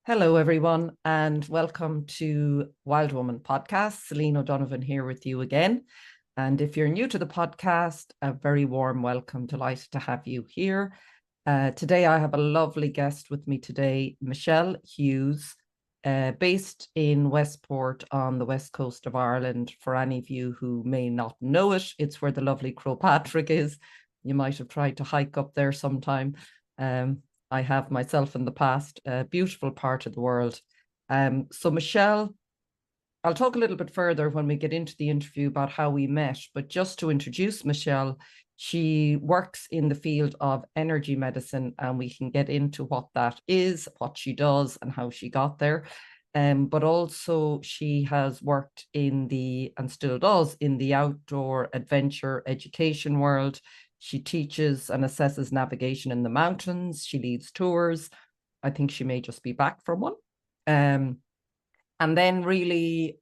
Hello, everyone, and welcome to Wild Woman Podcast. Celine O'Donovan here with you again. And if you're new to the podcast, a very warm welcome. Delighted to have you here. Today, I have a lovely guest with me today, Michelle Hughes, based in Westport on the west coast of Ireland. For any of you who may not know it, it's where the lovely Crowpatrick is. You might have tried to hike up there sometime. I have myself in the past, a beautiful part of the world. So Michelle, I'll talk a little bit further when we get into the interview about how we met, but just to introduce Michelle, she works in the field of energy medicine, and we can get into what that is, what she does, and how she got there. But also she has worked in and still does, in the outdoor adventure education world. She teaches and assesses navigation in the mountains. She leads tours. I think she may just be back from one. And then really,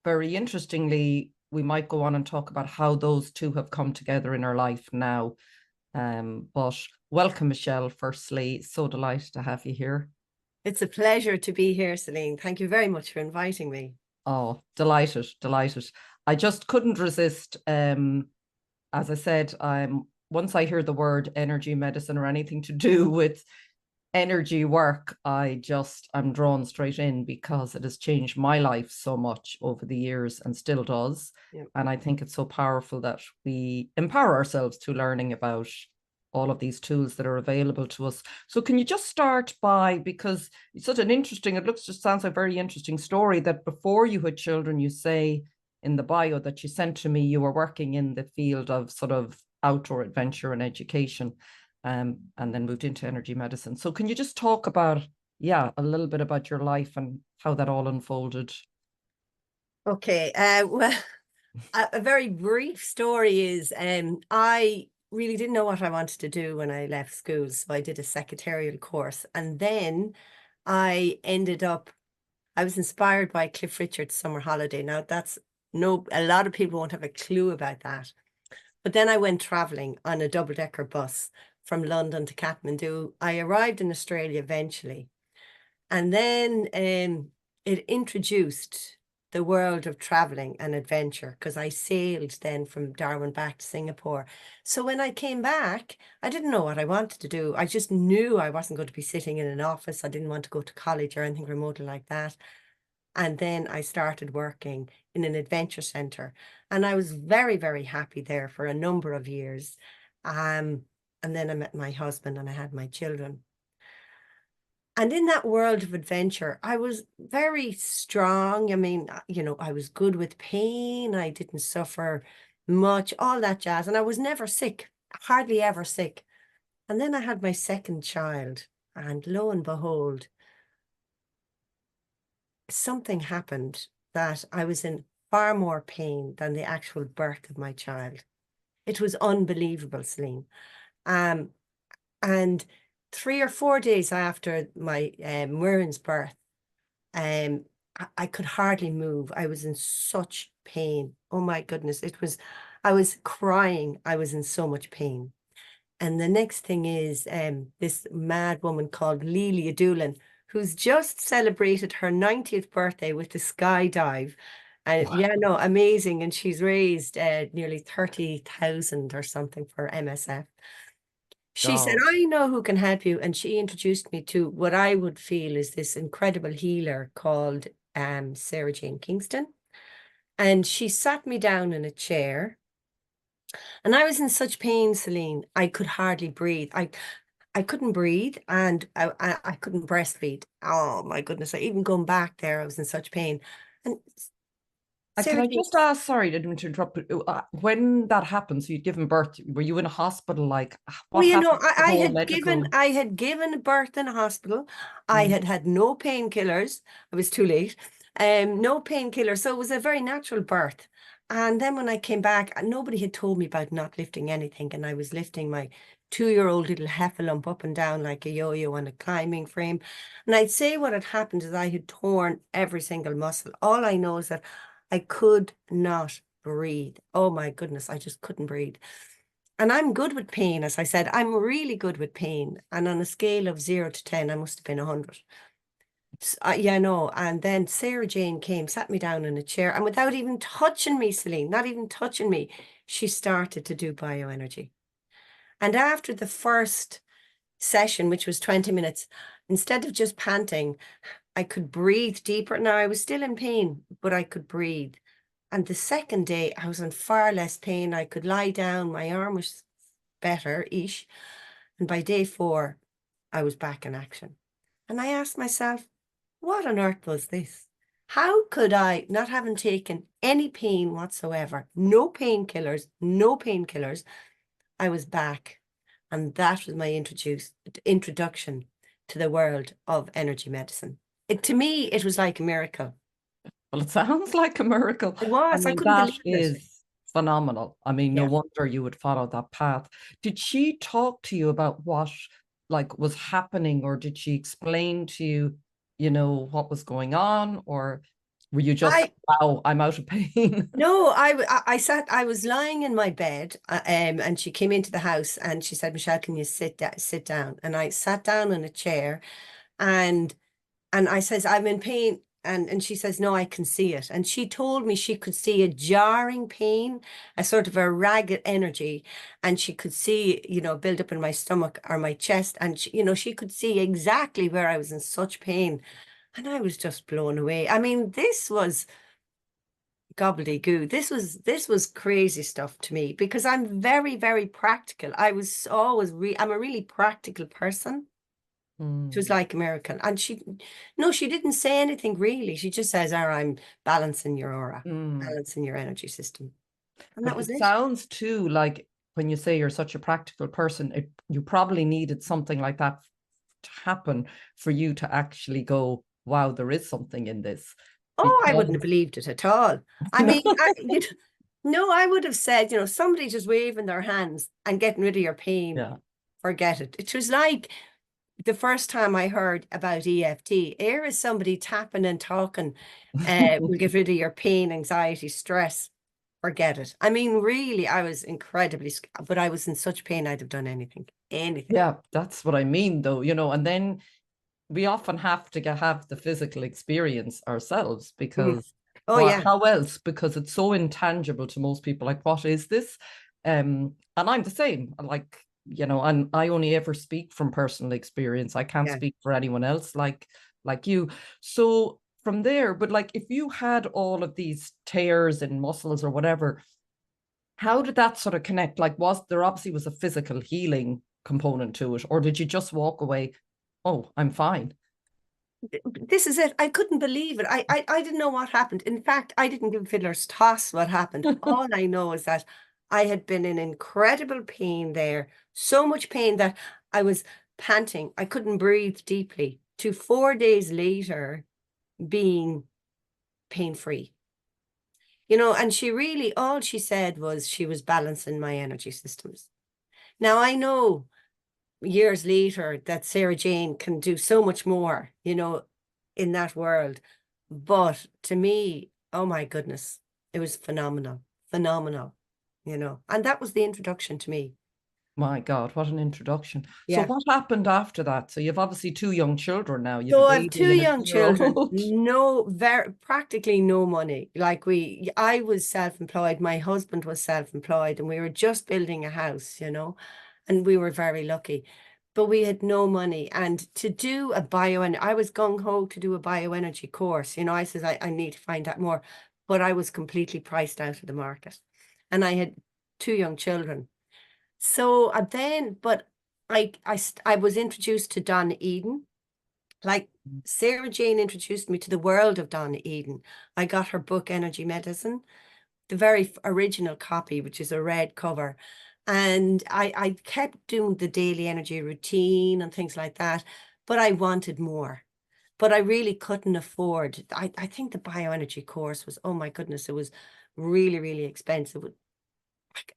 very interestingly, we might go on and talk about how those two have come together in her life now. But welcome, Michelle, firstly. So delighted to have you here. It's a pleasure to be here, Celine. Thank you very much for inviting me. Oh, delighted. I just couldn't resist. As I said, once I hear the word energy medicine or anything to do with energy work, I'm drawn straight in because it has changed my life so much over the years and still does. Yep. And I think it's so powerful that we empower ourselves to learning about all of these tools that are available to us. So can you just start by, because it's such an interesting, sounds like a very interesting story, that before you had children, you say in the bio that you sent to me, you were working in the field of sort of outdoor adventure and education, and then moved into energy medicine. So can you just talk about, a little bit about your life and how that all unfolded? Okay. Well, a very brief story is I really didn't know what I wanted to do when I left school. So I did a secretarial course. And then I was inspired by Cliff Richard's summer holiday. Now a lot of people won't have a clue about that. But then I went traveling on a double-decker bus from London to Kathmandu. I arrived in Australia eventually. And then it introduced the world of traveling and adventure, because I sailed then from Darwin back to Singapore. So when I came back, I didn't know what I wanted to do. I just knew I wasn't going to be sitting in an office. I didn't want to go to college or anything remotely like that. And then I started working in an adventure center, and I was very, very happy there for a number of years. And then I met my husband and I had my children. And in that world of adventure, I was very strong. I mean, I was good with pain. I didn't suffer much, all that jazz. And I was never sick, hardly ever sick. And then I had my second child, and lo and behold, something happened that I was in far more pain than the actual birth of my child. It was unbelievable, Celine. And 3 or 4 days after my Muirin's birth, I could hardly move. I was in such pain. Oh my goodness. I was crying. I was in so much pain. And the next thing is this mad woman called Lelia Doolan, who's just celebrated her 90th birthday with the skydive. And amazing. And she's raised nearly 30,000 or something for MSF. She said, I know who can help you. And she introduced me to what I would feel is this incredible healer called Sarah Jane Kingston. And she sat me down in a chair. And I was in such pain, Celine, I could hardly breathe. I couldn't breathe, and I couldn't breastfeed. Oh my goodness. Even going back there, I was in such pain. And Can I just ask, sorry, didn't to interrupt, but when that happened, so you'd given birth, were you in a hospital? Like, what happened? I had given birth in a hospital. I had had no painkillers. I was too late. No painkillers. So it was a very natural birth. And then when I came back, nobody had told me about not lifting anything. And I was lifting my 2-year-old little heffalump up and down like a yo-yo on a climbing frame. And I'd say what had happened is I had torn every single muscle. All I know is that I could not breathe. Oh my goodness, I just couldn't breathe. And I'm good with pain, as I said. I'm really good with pain. And on a scale of 0 to 10, I must have been 100. Yeah, no. And then Sarah Jane came, sat me down in a chair, and without even touching me, Celine, not even touching me, she started to do bioenergy. And after the first session, which was 20 minutes, instead of just panting, I could breathe deeper. Now, I was still in pain, but I could breathe. And the second day, I was in far less pain. I could lie down. My arm was better-ish. And by day 4, I was back in action. And I asked myself, what on earth was this? How could I, not having taken any pain whatsoever, no painkillers, I was back. And that was my introduction to the world of energy medicine. To me, it was like a miracle. Well, it sounds like a miracle. It I was. I mean, couldn't that believe it. is phenomenal. I mean, no Yeah. wonder you would follow that path. Did she talk to you about what like was happening, or did she explain to you, what was going on, or were you just, I wow, I'm out of pain? No, I was lying in my bed, and she came into the house and she said, Michelle, can you sit down? And I sat down in a chair, and I says, I'm in pain. And she says, no, I can see it. And she told me she could see a jarring pain, a sort of a ragged energy. And she could see, build up in my stomach or my chest. And she could see exactly where I was in such pain. And I was just blown away. I mean, this was gobbledygoo. This was crazy stuff to me, because I'm very, very practical. I'm a really practical person. It was like a miracle. And she didn't say anything really. She just says, "Oh, I'm balancing your aura, balancing your energy system." And that But was it it. sounds too like when you say you're such a practical person, you probably needed something like that to happen for you to actually go, wow, there is something in this. Oh, I wouldn't have Because, believed it at all. I mean, no, I would have said, somebody just waving their hands and getting rid of your pain. yeah. Forget it. It was like the first time I heard about EFT. Here is somebody tapping and talking, will get rid of your pain, anxiety, stress. Forget it. I mean, really, I was but I was in such pain, I'd have done anything, anything. Yeah, that's what I mean, though, and then we often have to have the physical experience ourselves, Mhm. because Oh, yeah, how else? Because it's so intangible to most people. Like, what is this? And I'm the same. Like, and I only ever speak from personal experience. I can't yeah. speak for anyone else like you. So from there, but like if you had all of these tears in muscles or whatever, how did that sort of connect? Like, was there obviously was a physical healing component to it, or did you just walk away? Oh, I'm fine. This is it. I couldn't believe it. I didn't know what happened. In fact, I didn't give fiddler's toss what happened. All I know is that I had been in incredible pain there, so much pain that I was panting. I couldn't breathe deeply, to 4 days later being pain-free. And all she said was she was balancing my energy systems. Now, I know years later that Sarah Jane can do so much more, in that world. But to me, oh my goodness, it was phenomenal, phenomenal, and that was the introduction to me. My God, what an introduction. So Yeah. what happened after that? So you've obviously two young children now. You have So a I have two baby and a young children, 2-year-old. practically no money. I was self-employed, my husband was self-employed, and we were just building a house, and we were very lucky. But we had no money. And to do a I was gung-ho to do a bioenergy course. I said, I need to find out more. But I was completely priced out of the market. And I had two young children. So but I was introduced to Donna Eden. Like, Sarah Jane introduced me to the world of Donna Eden. I got her book, Energy Medicine, the very original copy, which is a red cover. And I kept doing the daily energy routine and things like that, but I wanted more. But I really couldn't afford. I think the bioenergy course was, oh my goodness, it was really, really expensive.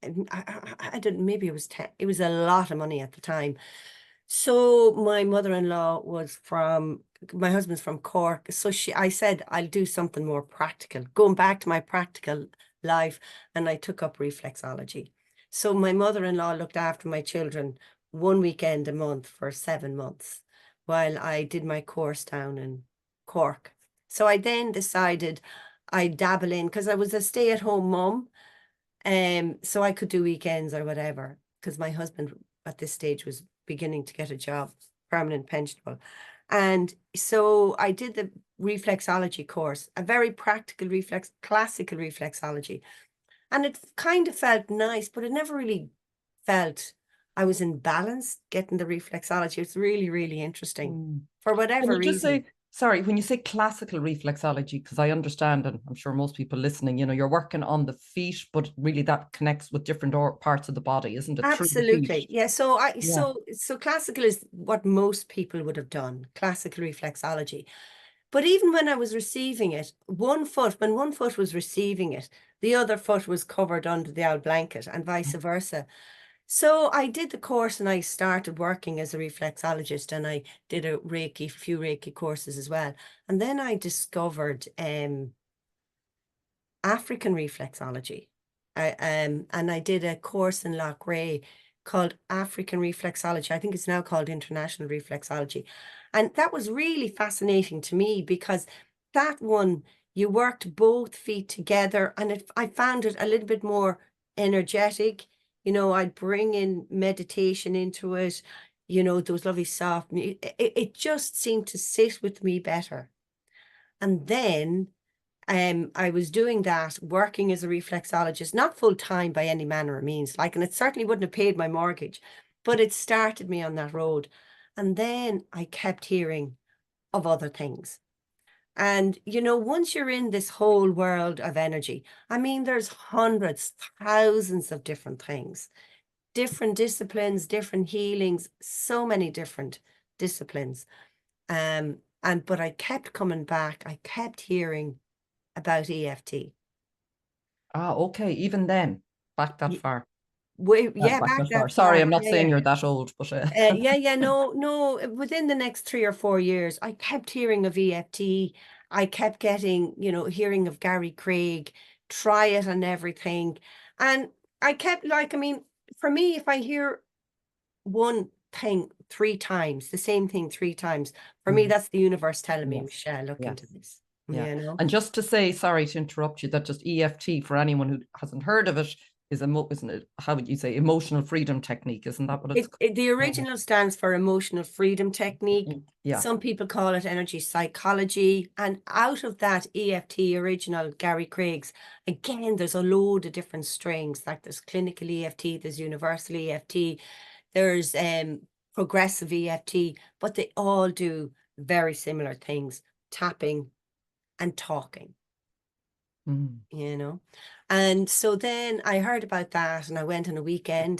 I don't, maybe it was 10, it was a lot of money at the time. So my mother-in-law my husband's from Cork. So I said, I'll do something more practical, going back to my practical life. And I took up reflexology. So my mother-in-law looked after my children one weekend a month for 7 months while I did my course down in Cork. So I then decided I'd dabble in, because I was a stay-at-home mum, so I could do weekends or whatever, because my husband at this stage was beginning to get a job, permanent pensionable. And so I did the reflexology course, a very practical classical reflexology. And it kind of felt nice, but it never really felt I was in balance getting the reflexology. It's really, really interesting for Can whatever you just reason. say, sorry, when you say classical reflexology, because I understand, and I'm sure most people listening, you're working on the feet, but really that connects with different parts of the body, isn't it? Through the feet. Absolutely. Yeah. So Yeah. so classical is what most people would have done, classical reflexology. But even when I was receiving it, when one foot was receiving it, the other foot was covered under the old blanket, and vice versa. So I did the course and I started working as a reflexologist, and I did a few Reiki courses as well. And then I discovered African reflexology. And I did a course in Loughrea called African Reflexology. I think it's now called International Reflexology. And that was really fascinating to me, because that one, you worked both feet together, and I found it a little bit more energetic. I'd bring in meditation into it, those lovely soft, it just seemed to sit with me better. And then I was doing that, working as a reflexologist, not full time by any manner of means, and it certainly wouldn't have paid my mortgage, but it started me on that road. And then I kept hearing of other things. And, once you're in this whole world of energy, there's hundreds, thousands of different things, different disciplines, different healings, so many different disciplines. But I kept coming back. I kept hearing about EFT. Okay. Even then, back that far. Yeah, Back back that far. that Sorry, far. I'm not Yeah, yeah. saying you're that old, but No. Within the next 3 or 4 years, I kept hearing of EFT. I kept getting, hearing of Gary Craig, try it and everything. And I kept for me, if I hear one thing 3 times, the same thing 3 times, for me, that's the universe telling me, yes, Michelle, look yes. into this. Yeah. And just to say, sorry to interrupt you, that just EFT, for anyone who hasn't heard of it, isn't it, how would you say, emotional freedom technique? Isn't that what it's called? The original stands for emotional freedom technique. Yeah. Some people call it energy psychology. And out of that EFT original, Gary Craig's, again, there's a load of different strings. Like there's clinical EFT, there's universal EFT, there's progressive EFT, but they all do very similar things: tapping and talking. And so then I heard about that, and I went on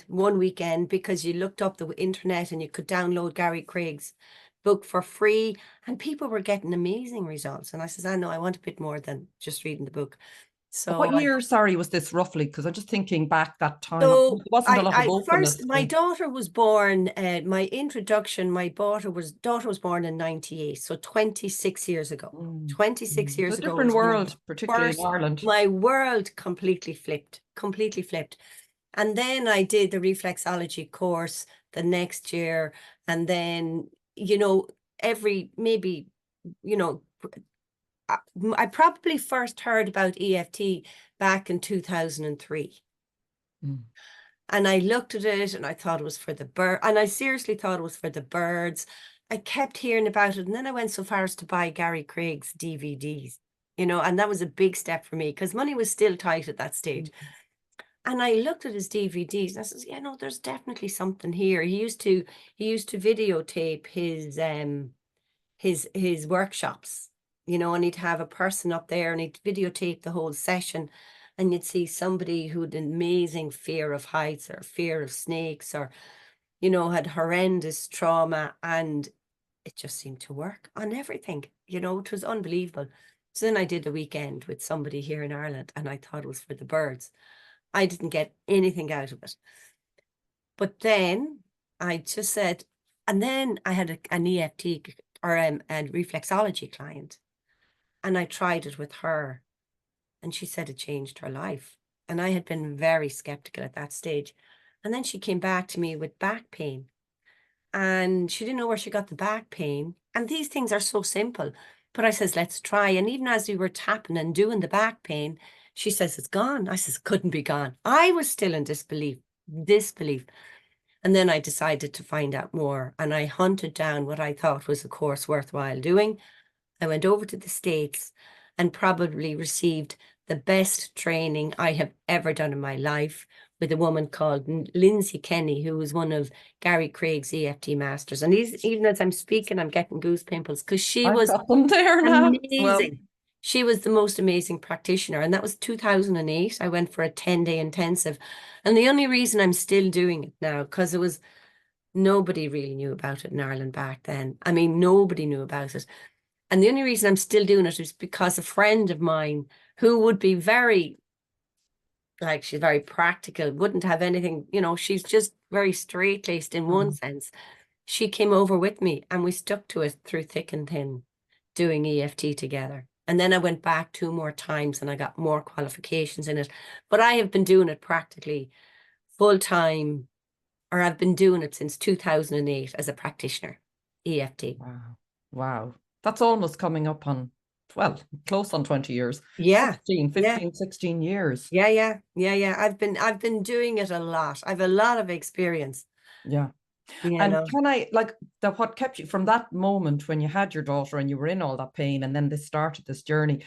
one weekend, because you looked up the internet and you could download Gary Craig's book for free, and people were getting amazing results. And I says, I know, I want a bit more than just reading the book. What So year, sorry, was this roughly? Because I'm just thinking back that time. So There wasn't a lot of openness. my daughter was born, my introduction, my daughter was born in 98, so 26 years ago. 26 years It's a ago different was when world, particularly in Ireland. my world completely flipped. And then I did the reflexology course the next year. And then, I probably first heard about EFT back in 2003. And I looked at it and I thought it was for the bird. And I seriously thought it was for the birds. I kept hearing about it. And then I went so far as to buy Gary Craig's DVDs, and that was a big step for me, because money was still tight at that stage. And I looked at his DVDs and I says, there's definitely something here. He used to videotape his workshops, and he'd have a person up there and he'd videotape the whole session. And you'd see somebody who had an amazing fear of heights or fear of snakes, or, had horrendous trauma, and it just seemed to work on everything. It was unbelievable. So then I did a weekend with somebody here in Ireland, and I thought it was for the birds. I didn't get anything out of it. But then I just said, and then I had an EFT or a reflexology client, and I tried it with her. And she said it changed her life. And I had been very skeptical at that stage. And then she came back to me with back pain. And she didn't know where she got the back pain. And these things are so simple. But I says, let's try. And even as we were tapping and doing the back pain, she says, it's gone. I says, couldn't be gone. I was still in disbelief. And then I decided to find out more. And I hunted down what I thought was a course worthwhile doing. I went over to the States and probably received the best training I have ever done in my life with a woman called Lindsay Kenny, who was one of Gary Craig's EFT masters. And even as I'm speaking, I'm getting goose pimples because she I've was got them there now as well. amazing. She was the most amazing practitioner. And that was 2008. I went for a 10-day intensive. And the only reason I'm still doing it now, because it was nobody really knew about it in Ireland back then. I mean, nobody knew about it. And the only reason I'm still doing it is because a friend of mine who would be very, like, she's very practical, wouldn't have anything, you know, she's just very straight-laced in one sense. She came over with me and we stuck to it through thick and thin, doing EFT together. And then I went back 2 more times and I got more qualifications in it. But I have been doing it practically full time, or I've been doing it since 2008 as a practitioner, EFT. Wow. Wow. That's almost coming up on, well, close on 20 years. Yeah. 15, 16 years. Yeah. I've been doing it a lot. I've a lot of experience. Yeah. You And know. can I, like, what kept you from that moment when you had your daughter and you were in all that pain and then they started this journey,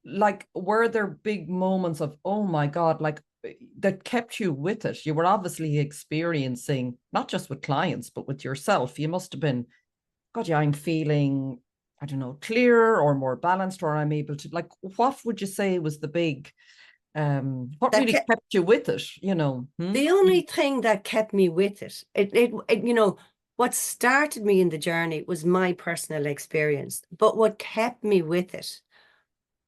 like, were there big moments of, oh my God, like, that kept you with it? You were obviously experiencing, not just with clients, but with yourself. You must have been, God, yeah, I'm feeling, I don't know, clearer or more balanced, or I'm able to, like, what would you say was the big, what That really kept you with it, you know? The only thing that kept me with it, you know, what started me in the journey was my personal experience. But what kept me with it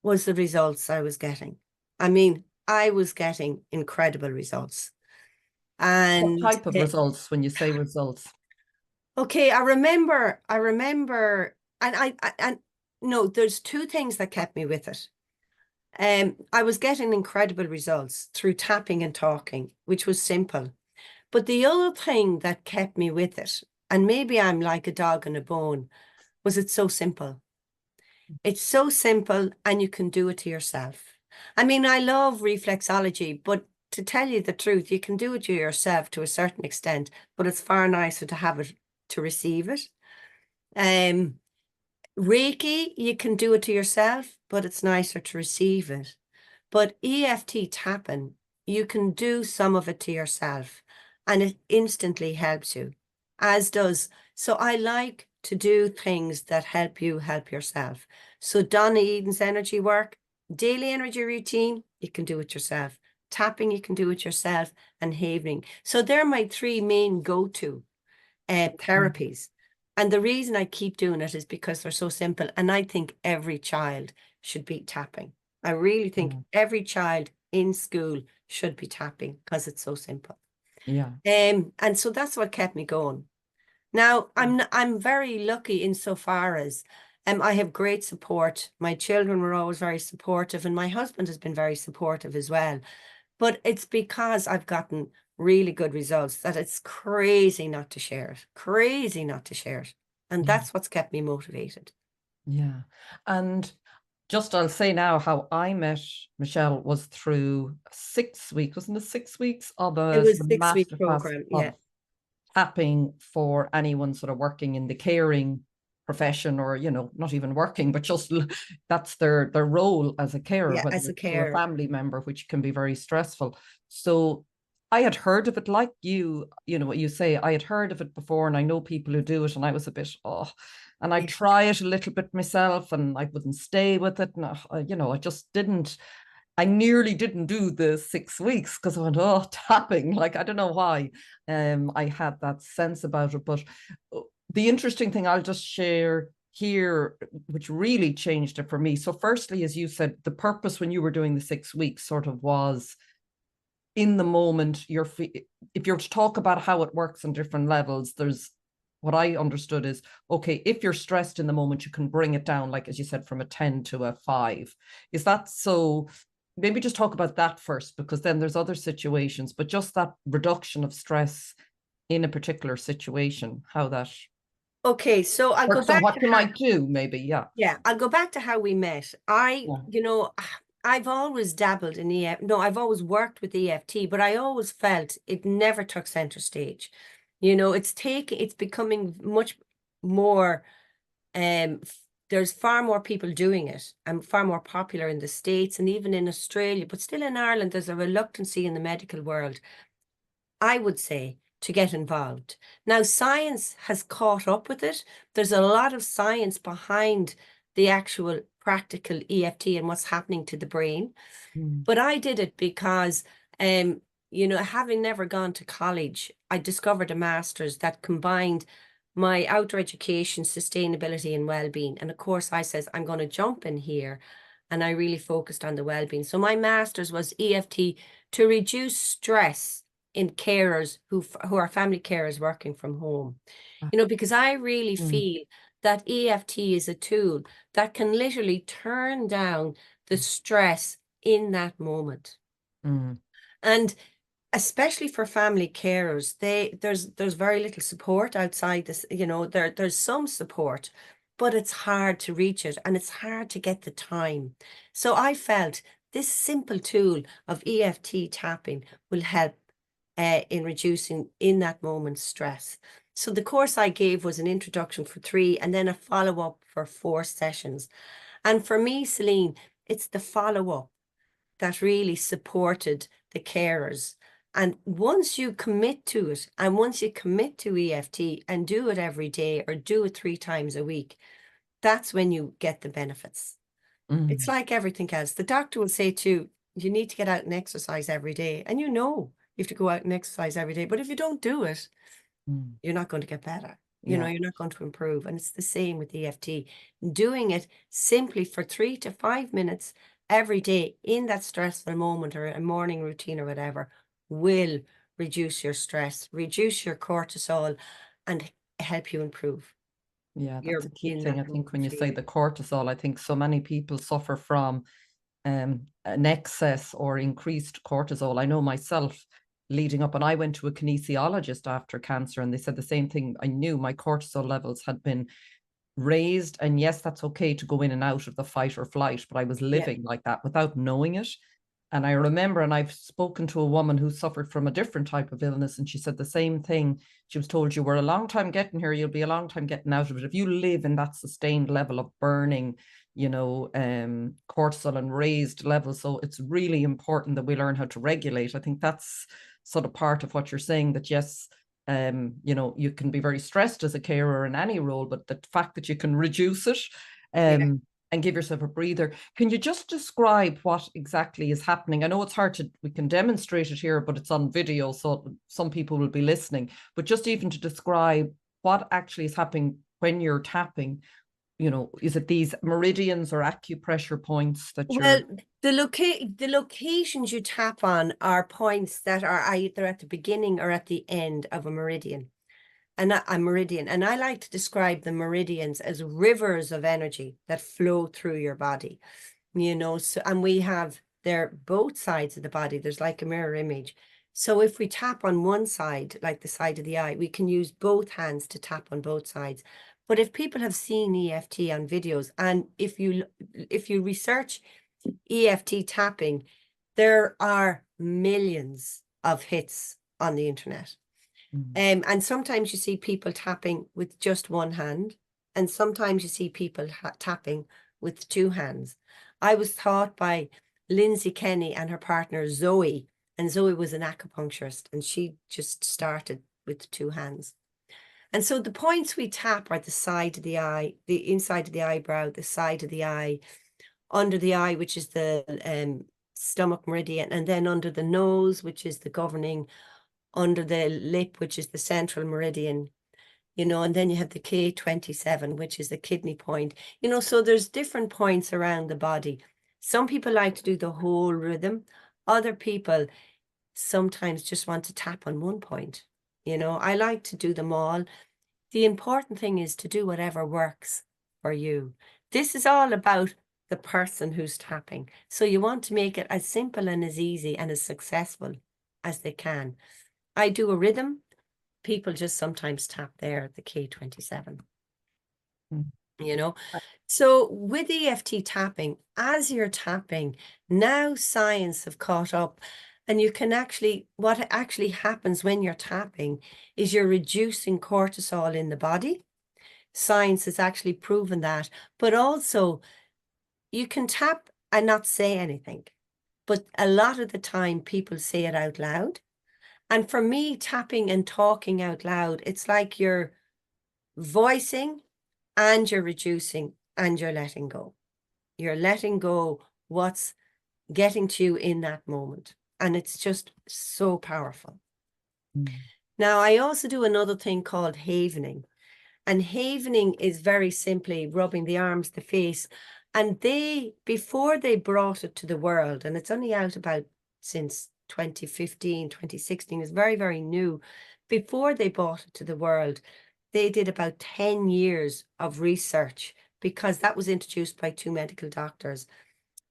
was the results I was getting. I mean, I was getting incredible results. What And type of results when you say results? okay, I remember, and no, there's 2 things that kept me with it. I was getting incredible results through tapping and talking, which was simple. But the other thing that kept me with it, and maybe I'm like a dog on a bone, was it's so simple. It's so simple and you can do it to yourself. I mean, I love reflexology, but to tell you the truth, you can do it to yourself to a certain extent, but it's far nicer to have it to receive it. Reiki, you can do it to yourself, but it's nicer to receive it. But EFT tapping, you can do some of it to yourself and it instantly helps you, as does. So I like to do things that help you help yourself. So Donna Eden's energy work, daily energy routine, you can do it yourself. Tapping, you can do it yourself, and having. So they're my 3 main go-to therapies. And the reason I keep doing it is because they're so simple. And I think every child should be tapping. I really think every child in school should be tapping because it's so simple. Yeah. And so that's what kept me going. Now, I'm very lucky insofar as I have great support. My children were always very supportive, and my husband has been very supportive as well. But it's because I've gotten really good results that it's crazy not to share it. Crazy not to share it. And that's what's kept me motivated. Yeah. And just I'll say now how I met Michelle was through 6 weeks, wasn't it 6 weeks of It a was sort of 6-week masterclass program, yeah. of tapping for anyone sort of working in the caring profession, or, you know, not even working, but just that's their role as a carer, Yeah, whether as a it's to a carer. family member, which can be very stressful. So I had heard of it, like you know what you say, I had heard of it before, and I know people who do it, and I was a bit, and I try it a little bit myself, and I wouldn't stay with it. And, you know, I just didn't, I nearly didn't do the 6 weeks because I went, oh, tapping. Like, I don't know why. I had that sense about it. But the interesting thing I'll just share here, which really changed it for me. So firstly, as you said, the purpose when you were doing the 6 weeks sort of was in the moment. If you're to talk about how it works on different levels, there's, what I understood is, okay, if you're stressed in the moment, you can bring it down, like, as you said, from a 10 to a 5. Is that so? Maybe just talk about that first, because then there's other situations, but just that reduction of stress in a particular situation, how that. Okay, so I'll Or go so back what to you how, might do, maybe. Yeah. yeah, I'll go back to how we met. Yeah. I've always dabbled in EFT. No, I've always worked with EFT, but I always felt it never took center stage. It's becoming much more, there's far more people doing it and far more popular in the States and even in Australia, but still in Ireland, there's a reluctancy in the medical world, I would say, to get involved. Now, science has caught up with it. There's a lot of science behind the actual practical EFT and what's happening to the brain. But I did it because, having never gone to college, I discovered a master's that combined my outdoor education, sustainability, and well-being. And of course, I says, I'm going to jump in here. And I really focused on the well-being. So my master's was EFT to reduce stress in carers who are family carers working from home. Because I really Mm. feel that EFT is a tool that can literally turn down the stress in that moment. Mm. And especially for family carers, there's very little support outside this, there's some support, but it's hard to reach it and it's hard to get the time. So I felt this simple tool of EFT tapping will help in reducing in that moment stress. So the course I gave was an introduction for 3 and then a follow-up for 4 sessions. And for me, Celine, it's the follow-up that really supported the carers. And once you commit to it, and once you commit to EFT and do it every day or do it 3 times a week, that's when you get the benefits. It's like everything else. The doctor will say to you, you need to get out and exercise every day. And you have to go out and exercise every day. But if you don't do it, you're not going to get better. Yeah. You're not going to improve. And it's the same with EFT. Doing it simply for 3 to 5 minutes every day in that stressful moment or a morning routine or whatever will reduce your stress, reduce your cortisol, and help you improve. Yeah, You're that's a key in thing. that I think moment when you say feeling. the cortisol, I think so many people suffer from an excess or increased cortisol. I know myself leading up, and I went to a kinesiologist after cancer, and they said the same thing. I knew my cortisol levels had been raised, and yes, that's okay to go in and out of the fight or flight, but I was Yeah. living like that without knowing it. And I remember, and I've spoken to a woman who suffered from a different type of illness, and she said the same thing. She was told, you were a long time getting here, you'll be a long time getting out of it. If you live in that sustained level of burning, cortisol and raised levels. So it's really important that we learn how to regulate. I think that's sort of part of what you're saying, that yes, you can be very stressed as a carer in any role, but the fact that you can reduce it, Yeah. and give yourself a breather. Can you just describe what exactly is happening? I know it's hard we can demonstrate it here, but it's on video, so some people will be listening. But just even to describe what actually is happening when you're tapping, is it these meridians or acupressure points that Well, you're... the locations you tap on are points that are either at the beginning or at the end of a meridian. And a meridian. And I like to describe the meridians as rivers of energy that flow through your body. And they're both sides of the body. There's like a mirror image. So if we tap on one side, like the side of the eye, we can use both hands to tap on both sides. But if people have seen EFT on videos, and if you research EFT tapping, there are millions of hits on the internet. And sometimes you see people tapping with just one hand, and sometimes you see people tapping with 2 hands. I was taught by Lindsay Kenny and her partner Zoe, and Zoe was an acupuncturist, and she just started with 2 hands. And so the points we tap are the side of the eye, the inside of the eyebrow, the side of the eye, under the eye, which is the stomach meridian, and then under the nose, which is the governing, under the lip, which is the central meridian, and then you have the K27, which is the kidney point, so there's different points around the body. Some people like to do the whole rhythm. Other people sometimes just want to tap on one point. I like to do them all. The important thing is to do whatever works for you. This is all about the person who's tapping. So you want to make it as simple and as easy and as successful as they can. I do a rhythm. People just sometimes tap there at the K27. Mm. you know. So with EFT tapping, as you're tapping, now science have caught up, and you can actually, what actually happens when you're tapping is you're reducing cortisol in the body. Science has actually proven that, but also you can tap and not say anything. But a lot of the time people say it out loud. And for me, tapping and talking out loud, it's like you're voicing and you're reducing and you're letting go. You're letting go what's getting to you in that moment. And it's just so powerful. Mm. Now, I also do another thing called havening. And havening is very simply rubbing the arms, the face. And they, before they brought it to the world, and it's only out about since 2015, 2016, it's very, very new. Before they brought it to the world, they did about 10 years of research because that was introduced by 2 medical doctors.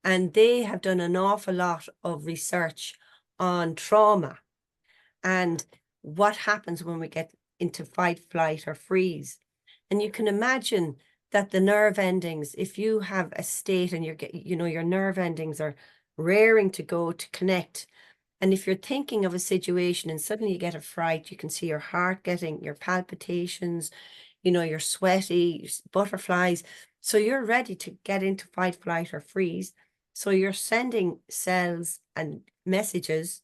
And they have done an awful lot of research on trauma and what happens when we get into fight, flight, or freeze. And you can imagine that the nerve endings, if you have a state and your nerve endings are raring to go to connect. And if you're thinking of a situation and suddenly you get a fright, you can see your heart getting your palpitations, you're sweaty, butterflies. So you're ready to get into fight, flight, or freeze. So you're sending cells and messages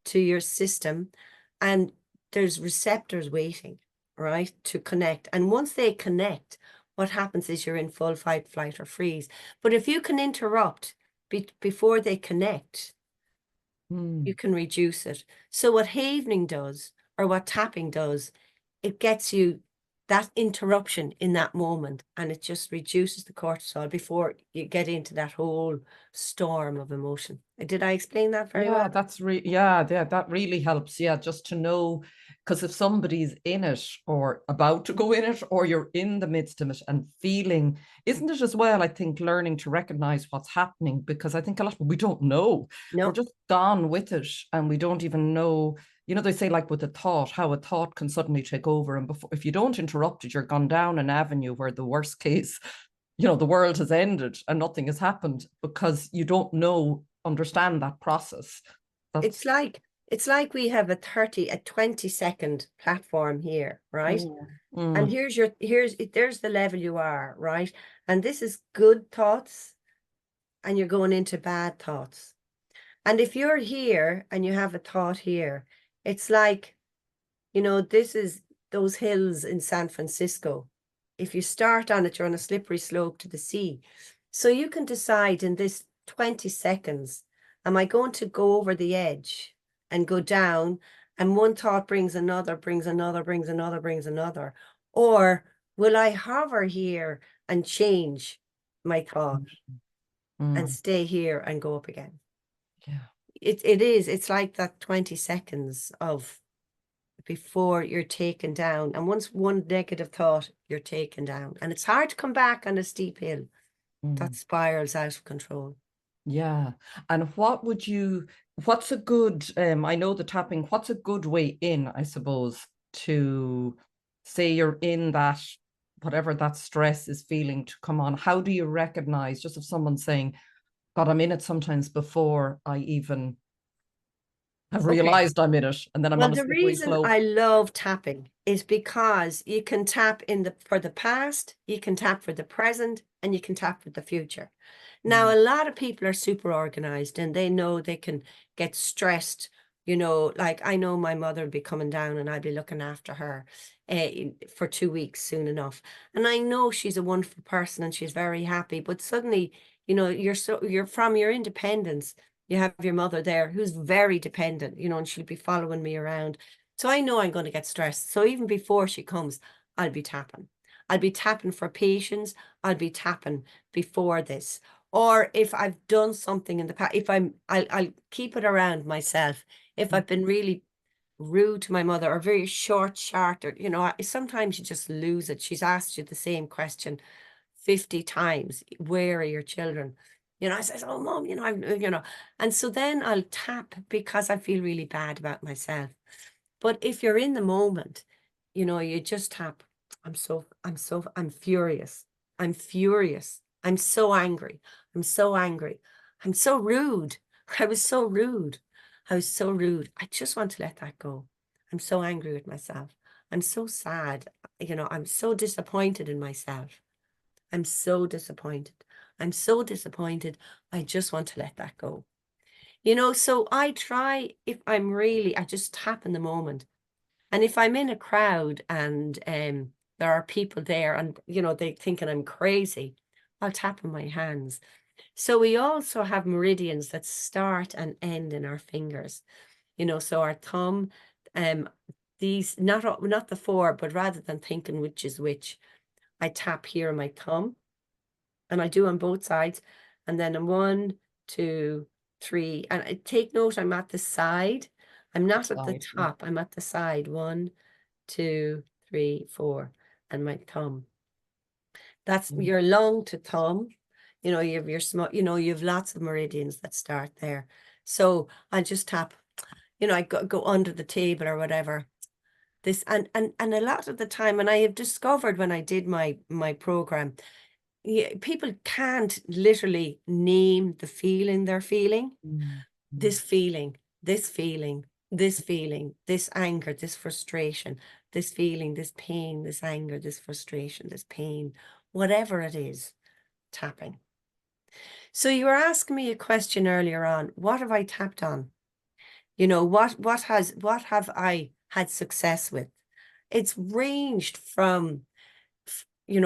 to your system, and there's receptors waiting, right, to connect. And once they connect, what happens is you're in full fight, flight, or freeze. But if you can interrupt before they connect, you can reduce it. So what havening does, or what tapping does, it gets you that interruption in that moment, and it just reduces the cortisol before you get into that whole storm of emotion. Did I explain that very well? Yeah, that really helps. Yeah, just to know, because if somebody's in it or about to go in it, or you're in the midst of it and feeling, isn't it as well, I think, learning to recognize what's happening? Because I think a lot of we don't know. We're No, just gone with it and we don't even know. They say like with a thought, how a thought can suddenly take over. And before, if you don't interrupt it, you're gone down an avenue where the worst case, the world has ended and nothing has happened because you don't understand that process. it's That's like we have a 20-second platform here, right? And there's the level you are, right? And this is good thoughts, and you're going into bad thoughts. And if you're here and you have a thought here, it's like, this is those hills in San Francisco. If you start on it, you're on a slippery slope to the sea. So you can decide in this 20 seconds, am I going to go over the edge and go down? And one thought brings another, brings another, brings another, brings another. Or will I hover here and change my thought and stay here and go up again? Yeah. It's like that 20 seconds of before you're taken down. And once one negative thought, you're taken down. And it's hard to come back on a steep hill that spirals out of control. Yeah. And what's a good, I know the tapping, what's a good way in, I suppose, to say you're in that, whatever that stress is feeling to come on? How do you recognize, just if someone's saying, God, I'm in it sometimes before I even have Okay. realized I'm in it, and then I'm Well, on a the slippery reason slope. I love tapping is because you can tap for the past, you can tap for the present, and you can tap for the future. Now, a lot of people are super organized and they know they can get stressed. Like I know my mother will be coming down and I'll be looking after her for 2 weeks soon enough. And I know she's a wonderful person and she's very happy, but suddenly, you're from your independence. You have your mother there who's very dependent, and she'll be following me around. So I know I'm going to get stressed. So even before she comes, I'll be tapping. I'll be tapping for patience. I'll be tapping before this. Or if I've done something in the past, I'll keep it around myself. If I've been really rude to my mother or very short, or, sometimes you just lose it. She's asked you the same question 50 times. Where are your children? I says, oh, Mom, and so then I'll tap because I feel really bad about myself. But if you're in the moment, you just tap I'm furious. I'm furious. I'm so angry. I'm so angry. I'm so rude. I was so rude. I was so rude. I just want to let that go. I'm so angry with myself. I'm so sad. I'm so disappointed in myself. I'm so disappointed. I'm so disappointed. I just want to let that go. So I try, if I just tap in the moment. And if I'm in a crowd and there are people there and, they thinking I'm crazy, I'll tap in my hands. So we also have meridians that start and end in our fingers, so our thumb, these, not the four, but rather than thinking which is which, I tap here on my thumb and I do on both sides. And then I'm 1, 2, 3. And I take note, I'm at the side. I'm not at the top. I'm at the side. 1, 2, 3, 4, and my thumb. That's your lung to thumb. You have your small, you have lots of meridians that start there. So I just tap, I go under the table or whatever. This and a lot of the time, and I have discovered when I did my program, people can't literally name the feeling they're feeling. This feeling, this feeling, this feeling, this anger, this frustration, this feeling, this pain, this anger, this frustration, this pain, whatever it is, tapping. So you were asking me a question earlier on, what have I tapped on? What have I had success with? It's ranged from,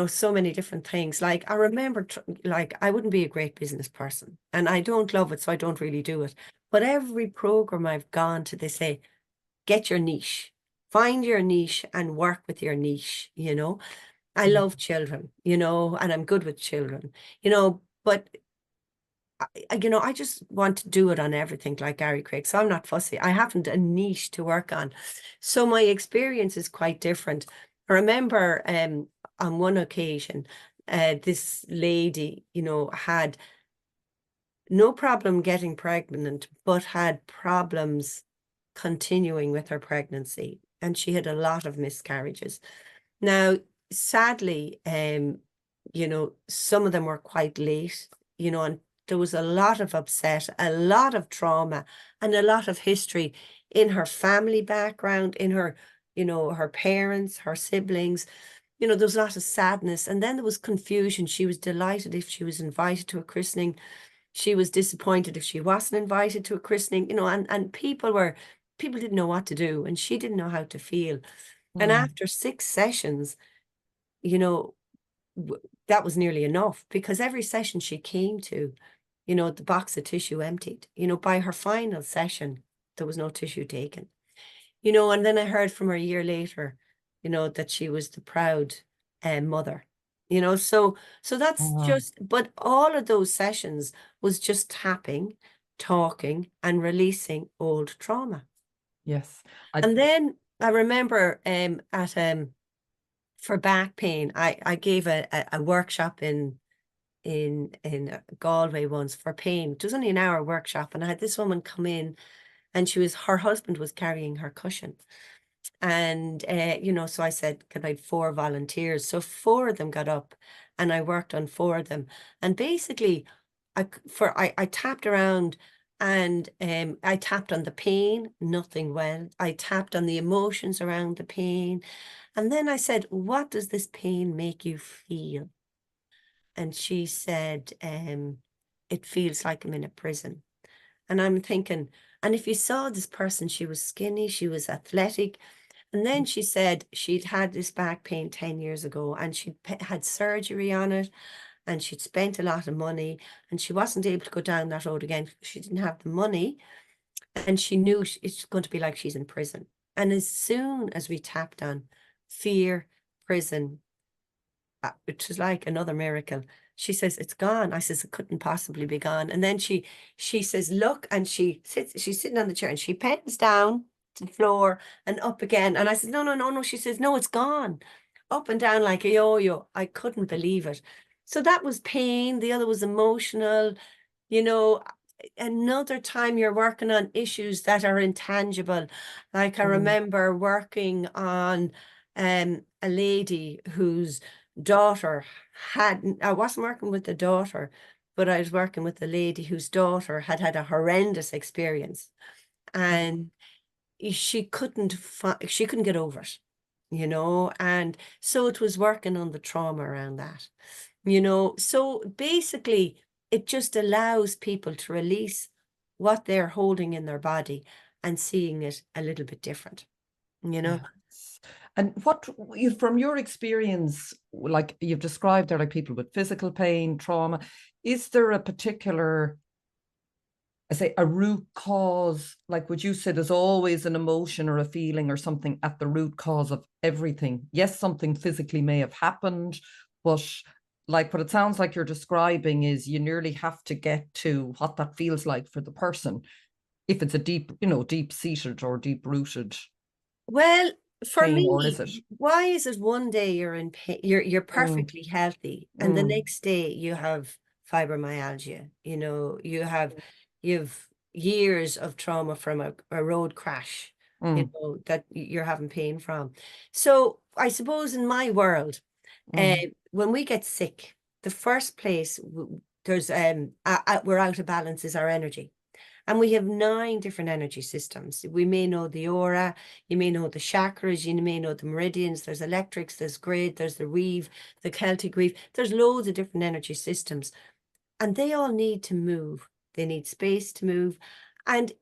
so many different things. Like I remember, I wouldn't be a great business person and I don't love it, so I don't really do it. But every program I've gone to, they say, get your niche, find your niche and work with your niche. I love children, and I'm good with children, but I just want to do it on everything like Gary Craig. So I'm not fussy. I haven't a niche to work on. So my experience is quite different. I remember on one occasion, this lady, had no problem getting pregnant, but had problems continuing with her pregnancy. And she had a lot of miscarriages. Now, sadly, some of them were quite late, and there was a lot of upset, a lot of trauma, and a lot of history in her family background, in her, her parents, her siblings. There was a lot of sadness. And then there was confusion. She was delighted if she was invited to a christening. She was disappointed if she wasn't invited to a christening, and people didn't know what to do, and she didn't know how to feel. And after 6 sessions, that was nearly enough, because every session she came to, the box of tissue emptied. By her final session, there was no tissue taken. And then I heard from her a year later, that she was the proud mother. So that's just, but all of those sessions was just tapping, talking, and releasing old trauma. Yes. And then I remember for back pain, I gave a workshop in Galway once for pain. It was only an hour workshop, and I had this woman come in, and her husband was carrying her cushion. And, so I said, can I have 4 volunteers? So 4 of them got up and I worked on 4 of them. And basically, I tapped around and I tapped on the pain, nothing went. I tapped on the emotions around the pain. And then I said, what does this pain make you feel? And she said, it feels like I'm in a prison. And I'm thinking, and if you saw this person, she was skinny, she was athletic. And then she said she'd had this back pain 10 years ago and she'd had surgery on it and she'd spent a lot of money and she wasn't able to go down that road again. She didn't have the money and she knew it's going to be like she's in prison. And as soon as we tapped on fear, prison, which is like another miracle, she says, it's gone. I says, it couldn't possibly be gone. And then she says, look, and she's sitting on the chair and she bends down to the floor and up again. And I said, no. She says, no, it's gone. Up and down like a yo-yo. I couldn't believe it. So that was pain. The other was emotional. Another time you're working on issues that are intangible. Like I remember working on a lady whose daughter I wasn't working with the daughter, but I was working with a lady whose daughter had had a horrendous experience, and she couldn't get over it, and so it was working on the trauma around that, so basically it just allows people to release what they're holding in their body and seeing it a little bit different. Yes. And what from your experience, like you've described there, like people with physical pain, trauma, is there a particular, I say, a root cause? Like, would you say there's always an emotion or a feeling or something at the root cause of everything? Yes, something physically may have happened, but like what it sounds like you're describing is you nearly have to get to what that feels like for the person if it's a deep, deep seated or deep rooted Well, for pain, or is me, it? why is it one day you're in pain, you're perfectly healthy, and the next day you have fibromyalgia, you've years of trauma from a road crash, that you're having pain from. So I suppose in my world, when we get sick, the first place there's we're out of balance is our energy. And we have 9 different energy systems. We may know the aura, you may know the chakras, you may know the meridians, there's electrics, there's grid, there's the weave, the Celtic weave. There's loads of different energy systems. And they all need to move. They need space to move. And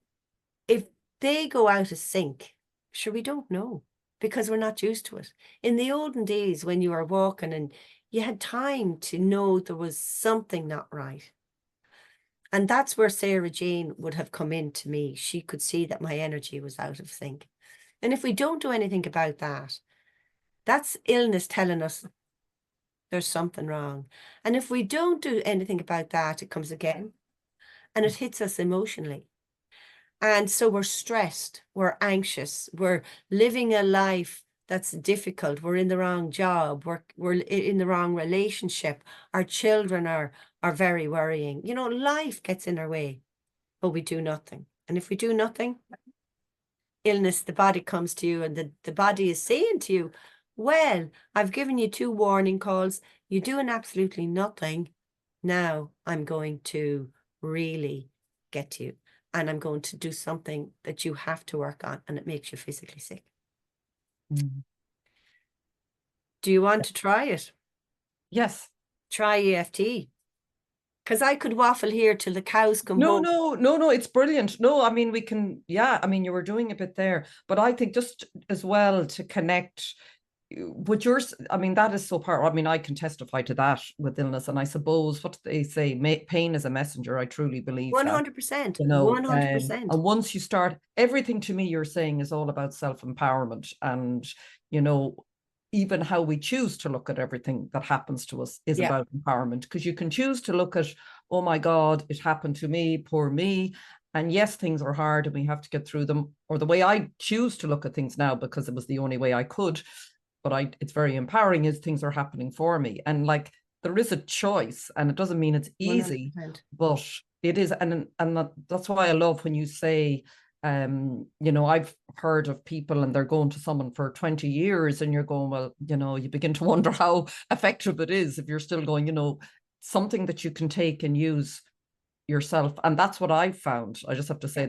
if they go out of sync, sure, we don't know because we're not used to it. In the olden days when you were walking and you had time to know there was something not right. And that's where Sarah Jane would have come in to me. She could see that my energy was out of sync. And if we don't do anything about that, that's illness telling us there's something wrong. And if we don't do anything about that, it comes again and it hits us emotionally. And so we're stressed, we're anxious, we're living a life that's difficult. We're in the wrong job, we're in the wrong relationship. Our children are very worrying. Life gets in our way, but we do nothing. And if we do nothing, illness, the body comes to you, and the body is saying to you, well, I've given you 2 warning calls. You're doing absolutely nothing. Now I'm going to really get to you, and I'm going to do something that you have to work on, and it makes you physically sick. Do you want to try it? Yes. Try EFT. Because I could waffle here till the cows come home. No, it's brilliant. No, I mean, we can, you were doing a bit there, but I think just as well to connect with yours, that is so powerful. I can testify to that with illness. And I suppose what they say, pain is a messenger. I truly believe 100%, that, 100%. and once you start, everything to me, you're saying is all about self-empowerment. And, even how we choose to look at everything that happens to us is about empowerment, because you can choose to look at, oh my God, it happened to me, poor me. And yes, things are hard and we have to get through them. Or the way I choose to look at things now, because it was the only way I could, but it's very empowering, is things are happening for me. And like, there is a choice, and it doesn't mean it's easy, 100%. but it is. And that's why I love when you say, I've heard of people and they're going to someone for 20 years and you're going, well, you begin to wonder how effective it is if you're still going, something that you can take and use yourself. And that's what I've found. I just have to say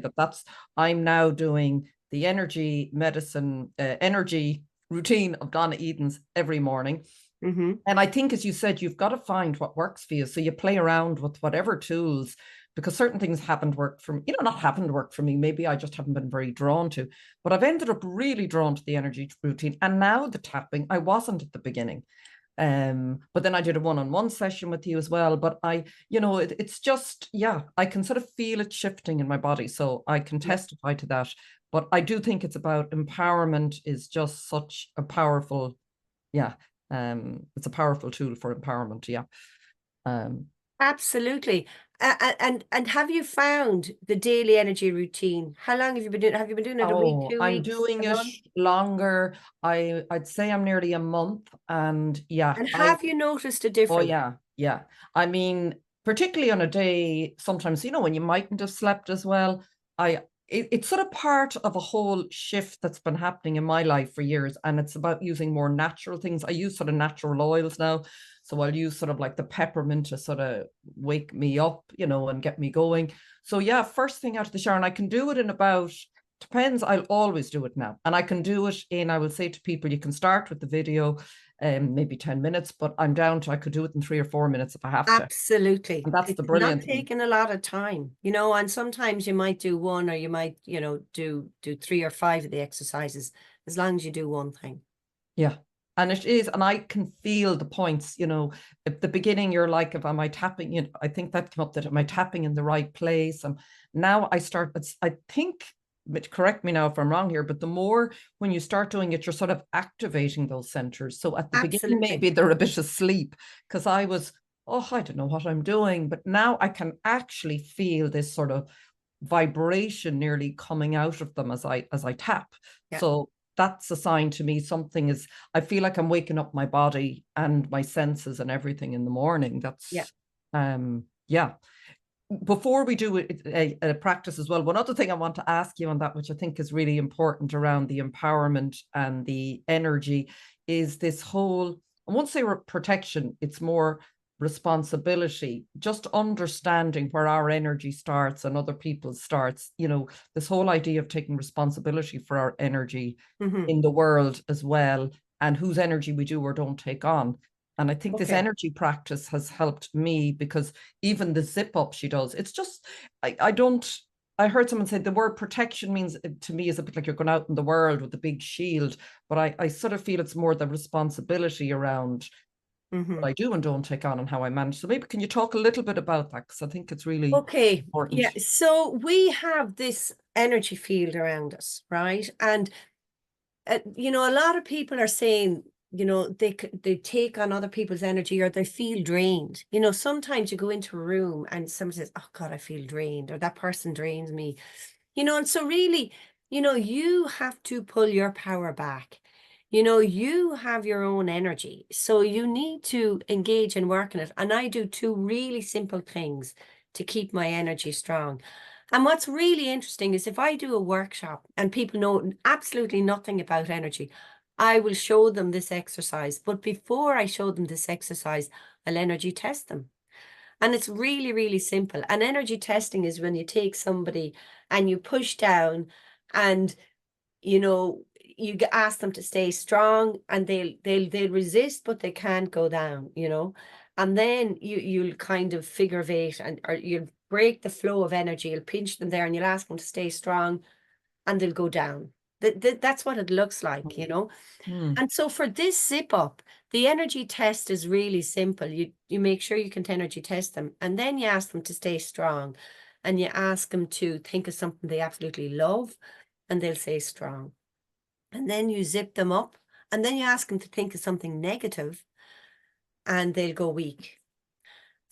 I'm now doing the energy medicine, energy routine of Donna Eden's every morning. And I think, as you said, you've got to find what works for you. So you play around with whatever tools, because certain things haven't worked for me, not haven't worked for me. Maybe I just haven't been very drawn to, but I've ended up really drawn to the energy routine. And now the tapping, I wasn't at the beginning. But then I did a one-on-one session with you as well. But it's just, I can sort of feel it shifting in my body. So I can testify to that. But I do think it's about empowerment is just such a powerful, it's a powerful tool for empowerment. Absolutely. And have you found the daily energy routine? How long have you been doing? Have you been doing it a week, 2 weeks? I'm doing it longer. I'd say I'm nearly a month, and And have you noticed a difference? Oh yeah. Particularly on a day, sometimes when you mightn't have slept as well. it's sort of part of a whole shift that's been happening in my life for years. And it's about using more natural things. I use sort of natural oils now. So I'll use sort of like the peppermint to sort of wake me up, and get me going. So yeah, first thing out of the shower, and I can do it in about, depends, I'll always do it now. And I can do it in, I will say to people, you can start with the video, maybe 10 minutes, but I'm down to, I could do it in 3 or 4 minutes if I have to. Absolutely. And that's the It's not brilliant thing. taking a lot of time, and sometimes you might do one, or you might, do 3 or 5 of the exercises, as long as you do one thing. Yeah. And it is, and I can feel the points, at the beginning, you're like, am I tapping, I think that came up, that am I tapping in the right place? And now I think, correct me now if I'm wrong here, but the more when you start doing it, you're sort of activating those centers. So at the beginning, maybe they're a bit asleep, because I was, I don't know what I'm doing. But now I can actually feel this sort of vibration nearly coming out of them as I tap. Yeah. So that's a sign to me something is, I feel like I'm waking up my body and my senses and everything in the morning. That's, yeah. Before we do a practice as well, one other thing I want to ask you on that, which I think is really important around the empowerment and the energy, is this whole, I won't say protection, it's more responsibility, just understanding where our energy starts and other people's starts, this whole idea of taking responsibility for our energy in the world as well, and whose energy we do or don't take on. And I think this energy practice has helped me, because even the zip up she does, it's just, I heard someone say the word protection means, to me, is a bit like you're going out in the world with a big shield, but I sort of feel it's more the responsibility around what I do and don't take on and how I manage. So maybe can you talk a little bit about that? Because I think it's really important. Yeah. So we have this energy field around us, right? And, a lot of people are saying, they take on other people's energy, or they feel drained. Sometimes you go into a room and someone says, oh God, I feel drained, or that person drains me, and so really, you have to pull your power back. You have your own energy, so you need to engage and work in it. And I do 2 really simple things to keep my energy strong. And what's really interesting is, if I do a workshop and people know absolutely nothing about energy, I will show them this exercise. But before I show them this exercise, I'll energy test them. And it's really, really simple. And energy testing is when you take somebody and you push down, and, you ask them to stay strong, and they'll resist, but they can't go down, and then you'll kind of figure of 8, or you'll break the flow of energy. You'll pinch them there, and you'll ask them to stay strong, and they'll go down. That's what it looks like, And so for this zip up, the energy test is really simple. You make sure you can energy test them, and then you ask them to stay strong, and you ask them to think of something they absolutely love, and they'll say strong. And then you zip them up, and then you ask them to think of something negative, and they'll go weak.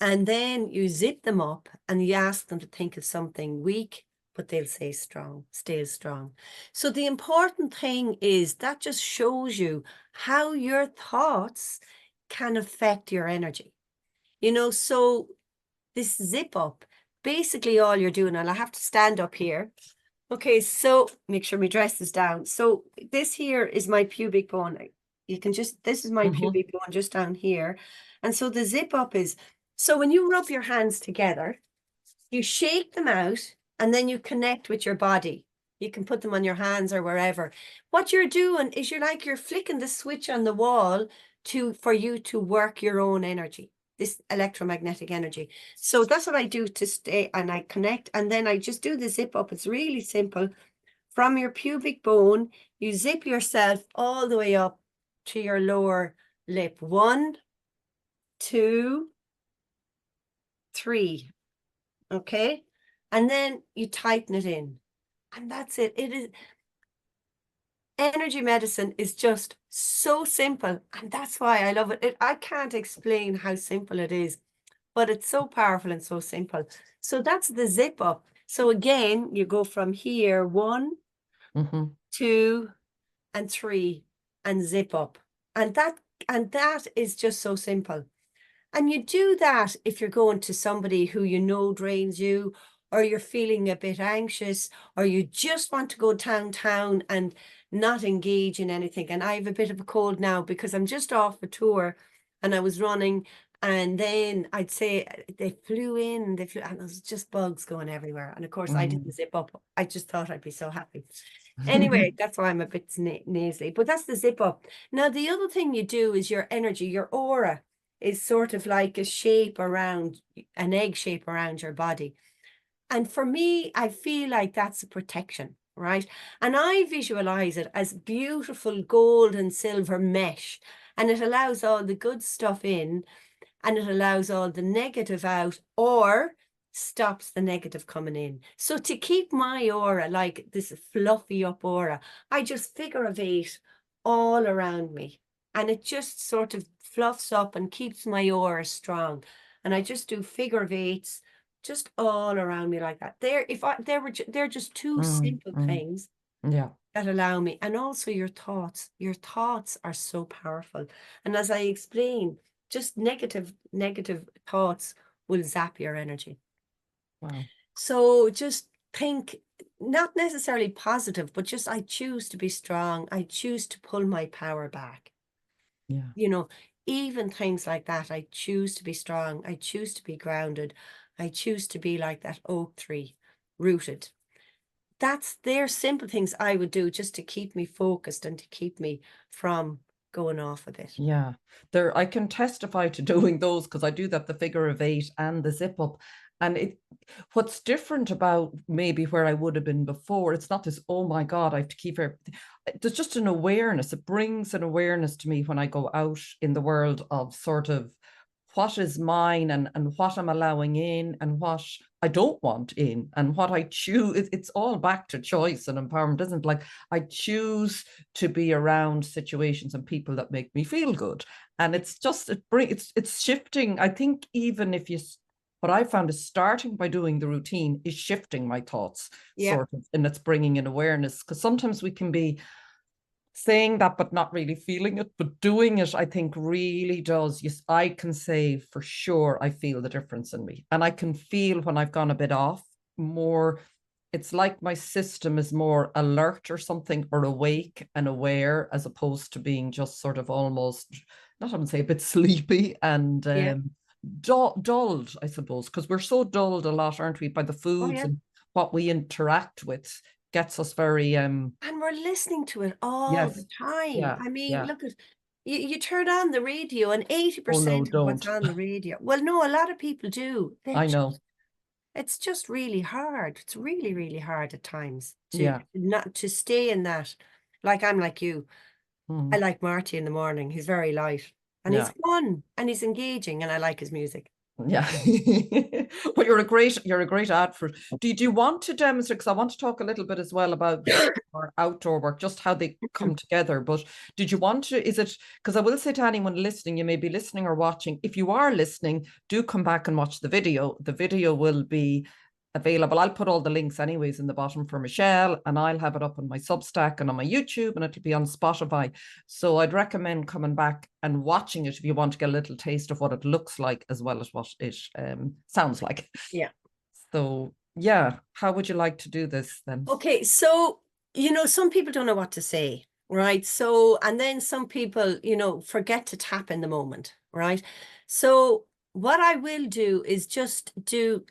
And then you zip them up, and you ask them to think of something weak, but they'll say strong, stay strong. So the important thing is that just shows you how your thoughts can affect your energy. So this zip up, basically all you're doing, and I have to stand up here. Okay, so make sure my dress is down. So this here is my pubic bone. This is my pubic bone just down here. And so the zip up is, so when you rub your hands together, you shake them out, and then you connect with your body. You can put them on your hands or wherever. What you're doing is you're flicking the switch on the wall for you to work your own energy, this electromagnetic energy. So that's what I do to stay, and I connect, and then I just do the zip up. It's really simple. From your pubic bone, you zip yourself all the way up to your lower lip. 1, 2, 3. Okay. And then you tighten it in, and that's it. It is, energy medicine is just so simple, and that's why I love it. I can't explain how simple it is, but it's so powerful and so simple. So that's the zip up. So again, you go from here, 1, 2, and 3, and zip up. And that is just so simple. And you do that if you're going to somebody who drains you, or you're feeling a bit anxious, or you just want to go downtown and not engage in anything. And I have a bit of a cold now because I'm just off a tour and I was running, and then I'd say they flew in, and there was just bugs going everywhere. And of course, I didn't zip up. I just thought I'd be so happy. Anyway, that's why I'm a bit nasally, but that's the zip up. Now, the other thing you do is your energy, your aura is sort of like a shape around, an egg shape around your body. And for me, I feel like that's a protection, right? And I visualize it as beautiful gold and silver mesh, and it allows all the good stuff in, and it allows all the negative out, or stops the negative coming in. So to keep my aura like this fluffy up aura, I just figure of 8 all around me, and it just sort of fluffs up and keeps my aura strong. And I just do figure of 8s just all around me like that. They're just two simple things Yeah. that allow me. And also your thoughts are so powerful. And as I explained, just negative thoughts will zap your energy. Wow. So just think, not necessarily positive, but just, I choose to be strong. I choose to pull my power back. Yeah. You know, even things like that. I choose to be strong. I choose to be grounded. I choose to be like that oak tree, rooted. They're simple things I would do just to keep me focused and to keep me from going off a bit. Yeah, I can testify to doing those because I do that, the figure of 8 and the zip up. And what's different about maybe where I would have been before, it's not this, oh my God, I have to keep her. There's just an awareness. It brings an awareness to me when I go out in the world of sort of what is mine, and what I'm allowing in and what I don't want in, and what I choose. It's all back to choice and empowerment, isn't it? Like, I choose to be around situations and people that make me feel good. And it's just, it's shifting. I think even if what I found is starting by doing the routine is shifting my thoughts, sort of, and it's bringing in awareness, because sometimes we can be saying that but not really feeling it, but doing it, I think, really does. Yes, I can say for sure I feel the difference in me, and I can feel when I've gone a bit off more. It's like my system is more alert or something, or awake and aware, as opposed to being just sort of almost, not I would say, a bit sleepy and dulled, I suppose, because we're so dulled a lot, aren't we, by the foods and what we interact with gets us very and we're listening to it all the time. I mean, look at you turn on the radio and 80% of what's on the radio. Well, no, a lot of people do. I know. It's just really hard. It's really, really hard at times to not to stay in that. Like, I'm like you. I like Marty in the morning. He's very light and he's fun and he's engaging, and I like his music. Yeah. Well, you're a great ad for it. Do you want to demonstrate? Because I want to talk a little bit as well about our outdoor work, just how they come together. But did you want to, is it, because I will say to anyone listening, you may be listening or watching, if you are listening, do come back and watch the video. The video will be available. I'll put all the links anyways in the bottom for Michelle, and I'll have it up on my Substack and on my YouTube, and it'll be on Spotify. So I'd recommend coming back and watching it if you want to get a little taste of what it looks like as well as what it sounds like. Yeah. So yeah, how would you like to do this then? Okay, so some people don't know what to say, right? So, and then some people, forget to tap in the moment, right? So what I will do is just do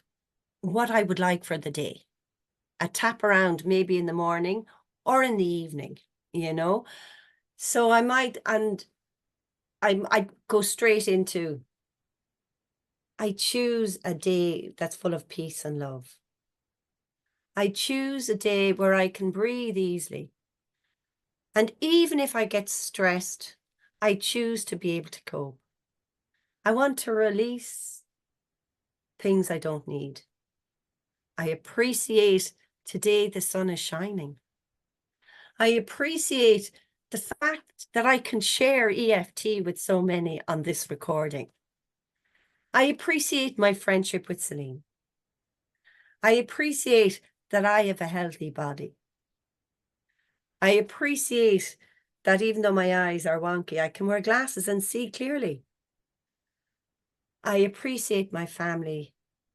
what I would like for the day. A tap around maybe in the morning or in the evening, So I might, and I go straight into, I choose a day that's full of peace and love. I choose a day where I can breathe easily. And even if I get stressed, I choose to be able to cope. I want to release things I don't need. I appreciate today the sun is shining. I appreciate the fact that I can share EFT with so many on this recording. I appreciate my friendship with Celine. I appreciate that I have a healthy body. I appreciate that even though my eyes are wonky, I can wear glasses and see clearly. I appreciate my family.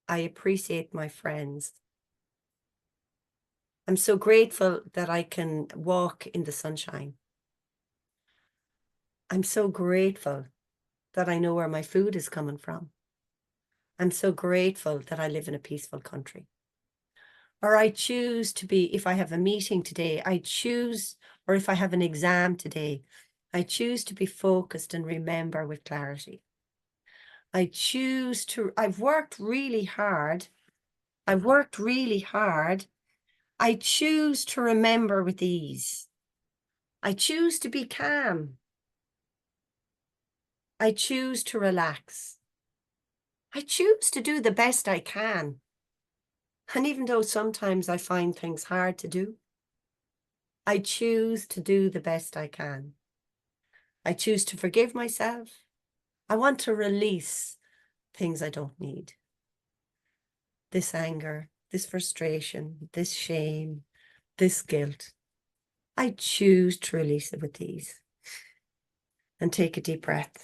I appreciate my friends. I'm so grateful that I can walk in the sunshine. I'm so grateful that I know where my food is coming from. I'm so grateful that I live in a peaceful country. Or I choose to be, if I have a meeting today, I choose, or if I have an exam today, I choose to be focused and remember with clarity. I choose to, I've worked really hard. I've worked really hard. I choose to remember with ease. I choose to be calm. I choose to relax. I choose to do the best I can. And even though sometimes I find things hard to do, I choose to do the best I can. I choose to forgive myself. I want to release things I don't need. This anger, this frustration, this shame, this guilt. I choose to release it with ease. And take a deep breath.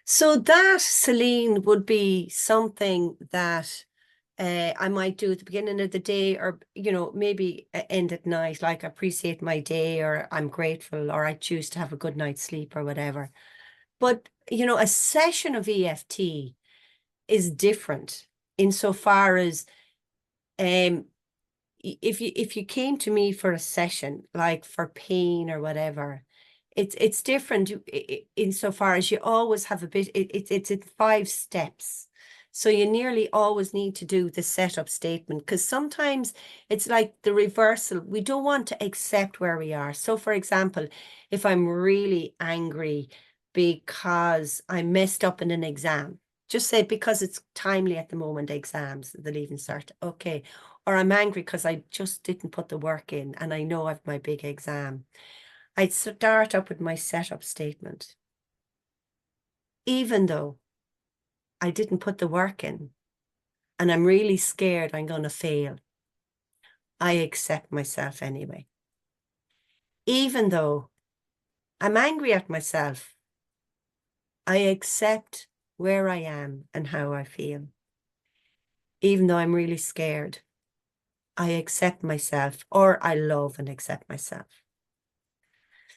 So that, Celine, would be something that I might do at the beginning of the day, or, you know, maybe end at night, like appreciate my day, or I'm grateful, or I choose to have a good night's sleep or whatever. But, you know, a session of EFT is different insofar as if you came to me for a session, like for pain or whatever, it's different insofar as you always have a bit, it's in 5 steps. So you nearly always need to do the setup statement, because sometimes it's like the reversal. We don't want to accept where we are. So for example, if I'm really angry because I messed up in an exam, just say, because it's timely at the moment, exams, the Leaving Cert. Okay. Or I'm angry because I just didn't put the work in and I know I've my big exam. I'd start up with my setup statement. Even though I didn't put the work in and I'm really scared I'm going to fail, I accept myself anyway. Even though I'm angry at myself, I accept where I am and how I feel. Even though I'm really scared, I accept myself, or I love and accept myself.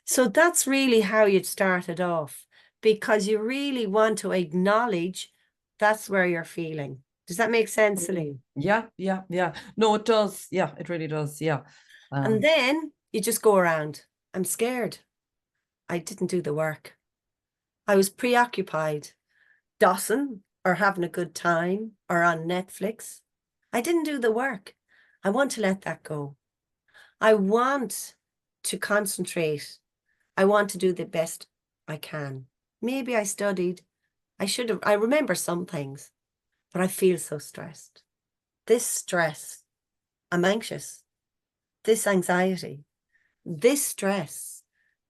So that's really how you'd start it off, because you really want to acknowledge that's where you're feeling. Does that make sense, Celine? Yeah. No, it does. Yeah, it really does. Yeah. And then you just go around. I'm scared. I didn't do the work. I was preoccupied, dossing or having a good time or on Netflix. I didn't do the work. I want to let that go. I want to concentrate. I want to do the best I can. Maybe I studied. I remember some things, but I feel so stressed. This stress, I'm anxious. This anxiety, this stress,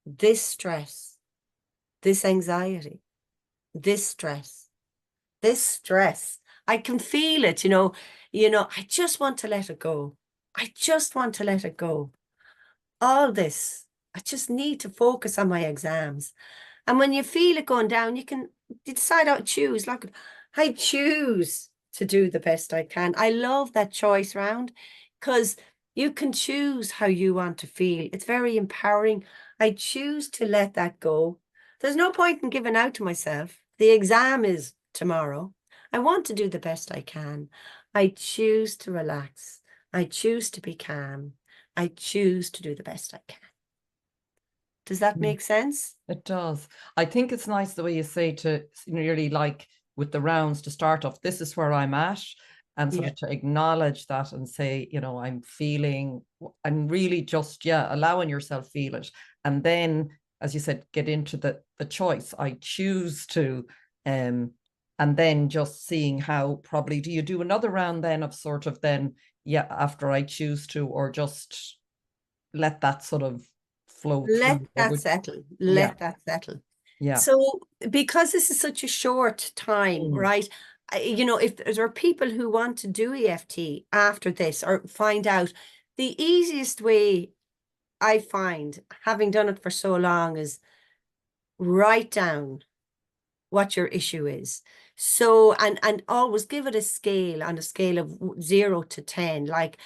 this stress, this anxiety, this stress, this stress. I can feel it, I just want to let it go. I just want to let it go. All this, I just need to focus on my exams. And when you feel it going down, you decide how to choose. Like, I choose to do the best I can. I love that choice round, because you can choose how you want to feel. It's very empowering. I choose to let that go. There's no point in giving out to myself. The exam is tomorrow. I want to do the best I can. I choose to relax. I choose to be calm. I choose to do the best I can. Does that make sense? It does. I think it's nice the way you say to really, like with the rounds, to start off, this is where I'm at, and sort of to acknowledge that and say, I'm feeling, and really just, allowing yourself feel it. And then, as you said, get into the choice. I choose to, and then just seeing how, probably, do you do another round then of sort of then, after I choose to, or just let that sort of flow Let through? that settle. Yeah. Let that settle. Yeah. So, because this is such a short time, right? If there are people who want to do EFT after this or find out, the easiest way I find, having done it for so long, is write down what your issue is. So, and always give it a scale, on a scale of 0 to 10. Like,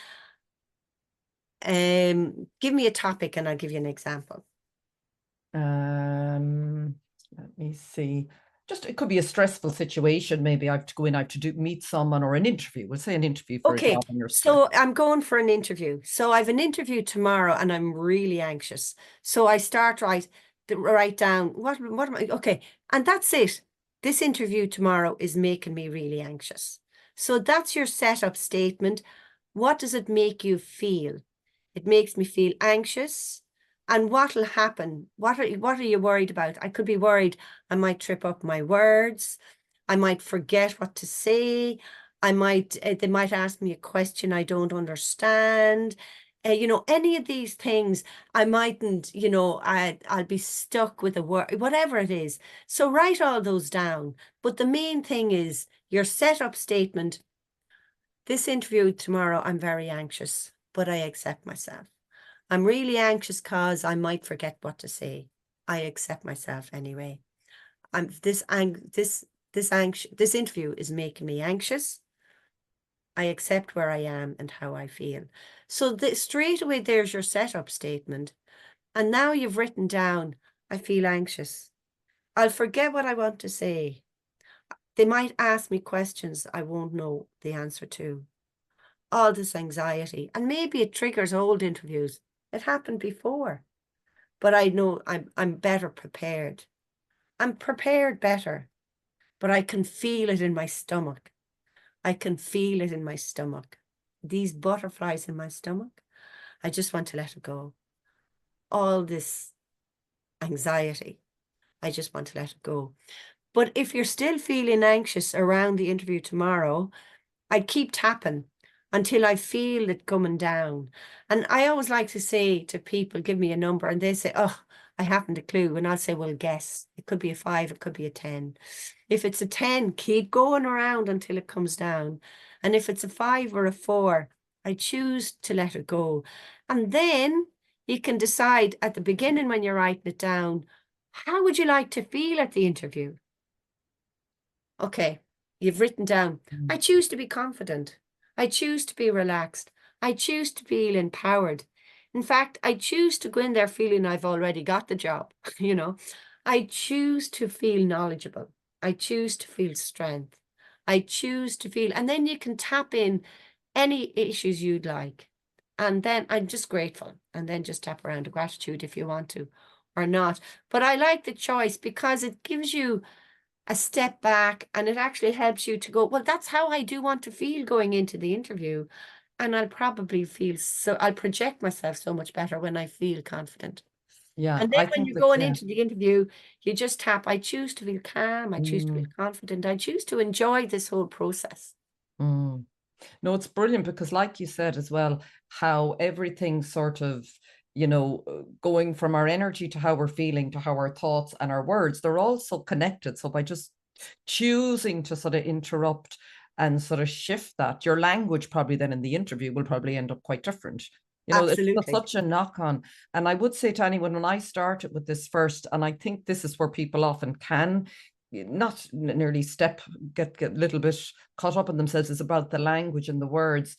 give me a topic and I'll give you an example. Let me see. Just, it could be a stressful situation. Maybe I have to go in, I have to meet someone, or an interview. We'll say an interview for a Okay, job and you're so stressed. I'm going for an interview. So I have an interview tomorrow and I'm really anxious. So I start write down, what am I, okay. And that's it. This interview tomorrow is making me really anxious. So that's your setup statement. What does it make you feel? It makes me feel anxious. And what'll happen? What are you worried about? I could be worried I might trip up my words. I might forget what to say. I might, they might ask me a question I don't understand. You know, any of these things, I mightn't, you know, I'll be stuck with a word, whatever it is. So write all those down. But the main thing is your setup statement. This interview tomorrow, I'm very anxious, but I accept myself. I'm really anxious because I might forget what to say. I accept myself anyway. This interview is making me anxious. I accept where I am and how I feel. So straight away, there's your setup statement. And now you've written down, I feel anxious. I'll forget what I want to say. They might ask me questions I won't know the answer to. All this anxiety. And maybe it triggers old interviews. It happened before. But I know I'm better prepared. I'm prepared better. But I can feel it in my stomach. I can feel it in my stomach. These butterflies in my stomach, I just want to let it go. All this anxiety, I just want to let it go. But if you're still feeling anxious around the interview tomorrow, I'd keep tapping until I feel it coming down. And I always like to say to people, give me a number, and they say, oh, I haven't a clue. And I'll say, well, guess. It could be a 5, it could be a 10. If it's a 10, keep going around until it comes down. And if it's a 5 or a 4, I choose to let it go. And then you can decide at the beginning when you're writing it down, how would you like to feel at the interview? Okay, you've written down, I choose to be confident. I choose to be relaxed. I choose to feel empowered. In fact, I choose to go in there feeling I've already got the job, you know. I choose to feel knowledgeable. I choose to feel strength. I choose to feel, and then you can tap in any issues you'd like. And then I'm just grateful. And then just tap around to gratitude if you want to or not. But I like the choice because it gives you a step back, and it actually helps you to go, well, that's how I do want to feel going into the interview. And I'll probably feel I'll project myself so much better when I feel confident. Yeah, And then I when think you're that, going yeah. into the interview, you just tap, I choose to feel calm. I choose to feel confident. I choose to enjoy this whole process. Mm. No, it's brilliant because, like you said as well, how everything sort of, going from our energy to how we're feeling to how our thoughts and our words, they're all so connected. So by just choosing to sort of interrupt and sort of shift that, your language probably then in the interview will probably end up quite different. It's Absolutely. such a knock on. And I would say to anyone, when I started with this first, and I think this is where people often can not nearly get a little bit caught up in themselves, is about the language and the words.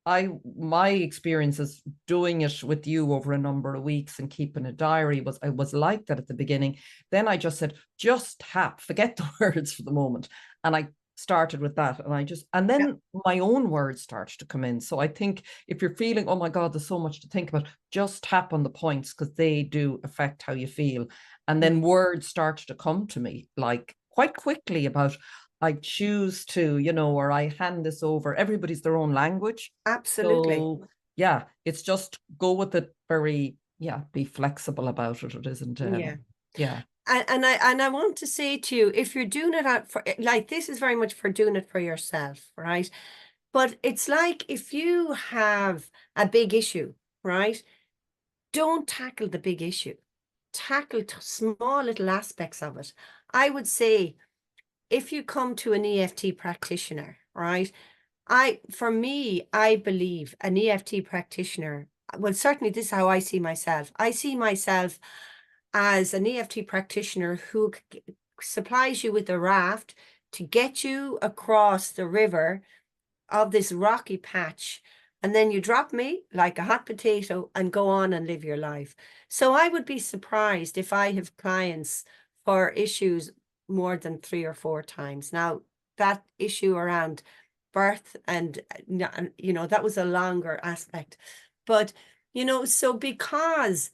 My experiences doing it with you over a number of weeks and keeping a diary I was like that at the beginning. Then I just said, just forget the words for the moment. And I started with that, and Yeah. then my own words started to come in. So I think if you're feeling, oh my God, there's so much to think about, just tap on the points because they do affect how you feel. And then words started to come to me like quite quickly about, I choose to, or I hand this over. Everybody's their own language. Absolutely. So yeah, it's just go with it be flexible about it. It isn't, Yeah. yeah. And I want to say to you, if you're doing it out for, like, this is very much for doing it for yourself, right? But it's like if you have a big issue, right? Don't tackle the big issue. Tackle small little aspects of it. I would say if you come to an EFT practitioner, right? For me, I believe an EFT practitioner, well, certainly this is how I see myself. I see myself as an EFT practitioner who supplies you with a raft, to get you across the river of this rocky patch, and then you drop me like a hot potato and go on and live your life. So I would be surprised if I have clients for issues more than 3 or 4 times. Now, that issue around birth and, you know, that was a longer aspect. But, you know, so because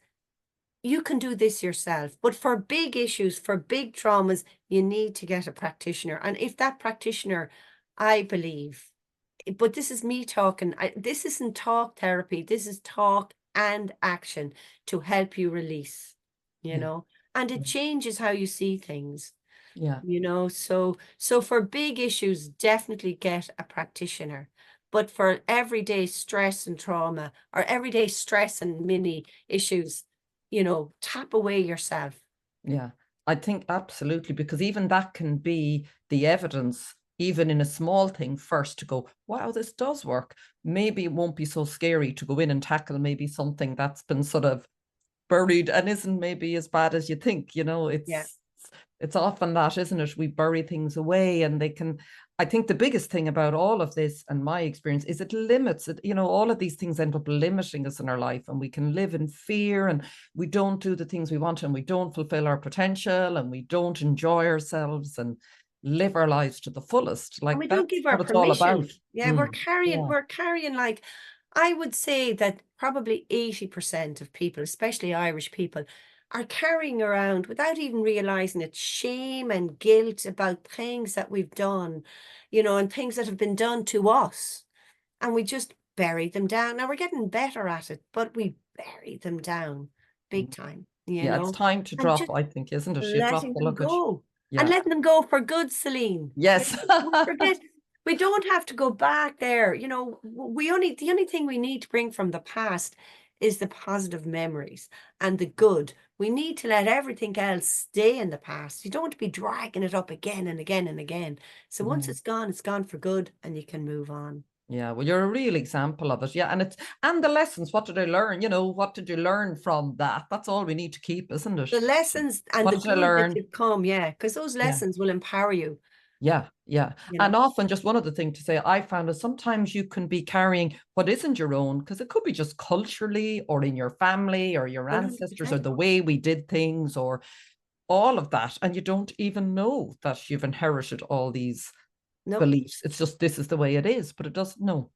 you can do this yourself, but for big issues, for big traumas, you need to get a practitioner. And if that practitioner, I believe, but this is me talking, this isn't talk therapy, this is talk and action to help you release, you know, and it changes how you see things. Yeah. You know, so for big issues, definitely get a practitioner. But for everyday stress and trauma, or everyday stress and mini issues, you know, tap away yourself. Yeah, I think absolutely, because even that can be the evidence, even in a small thing first, to go, wow, this does work. Maybe it won't be so scary to go in and tackle maybe something that's been sort of buried and isn't maybe as bad as you think. You know, Yeah. it's often that, isn't it? We bury things away, and they can. I think the biggest thing about all of this, and my experience, is it limits it. You know, all of these things end up limiting us in our life, and we can live in fear, and we don't do the things we want, and we don't fulfill our potential, and we don't enjoy ourselves and live our lives to the fullest. And Like, we don't that's give our what it's all about. permission. Yeah, we're Yeah. carrying like, I would say that probably 80% of people, especially Irish people, are carrying around without even realizing it, shame and guilt about things that we've done, you know, and things that have been done to us. And we just bury them down. Now we're getting better at it, but we bury them down big time, you Yeah, it's know, time to and drop, just I think, isn't it? You drop letting the them luggage. go, and Yeah. letting them go for good, Celine. You Yes. know, we forget, we don't have to go back there. You know, the only thing we need to bring from the past is the positive memories and the good. We need to let everything else stay in the past. You don't want to be dragging it up again and again and again. So once it's gone for good, and you can move on. Yeah, well, you're a real example of it. Yeah, and the lessons. What did I learn? You know, what did you learn from that? That's all we need to keep, isn't it? The lessons and What the did I good that learn? you've come, yeah, because those Yeah, lessons will empower you, yeah, yeah. you And know, often, just one other thing to say, I found is sometimes you can be carrying what isn't your own, because it could be just culturally or in your family or your ancestors or 100%. the way we did things or all of that, and you don't even know that you've inherited all these Nope. beliefs. It's just this is the way it is, but it doesn't know.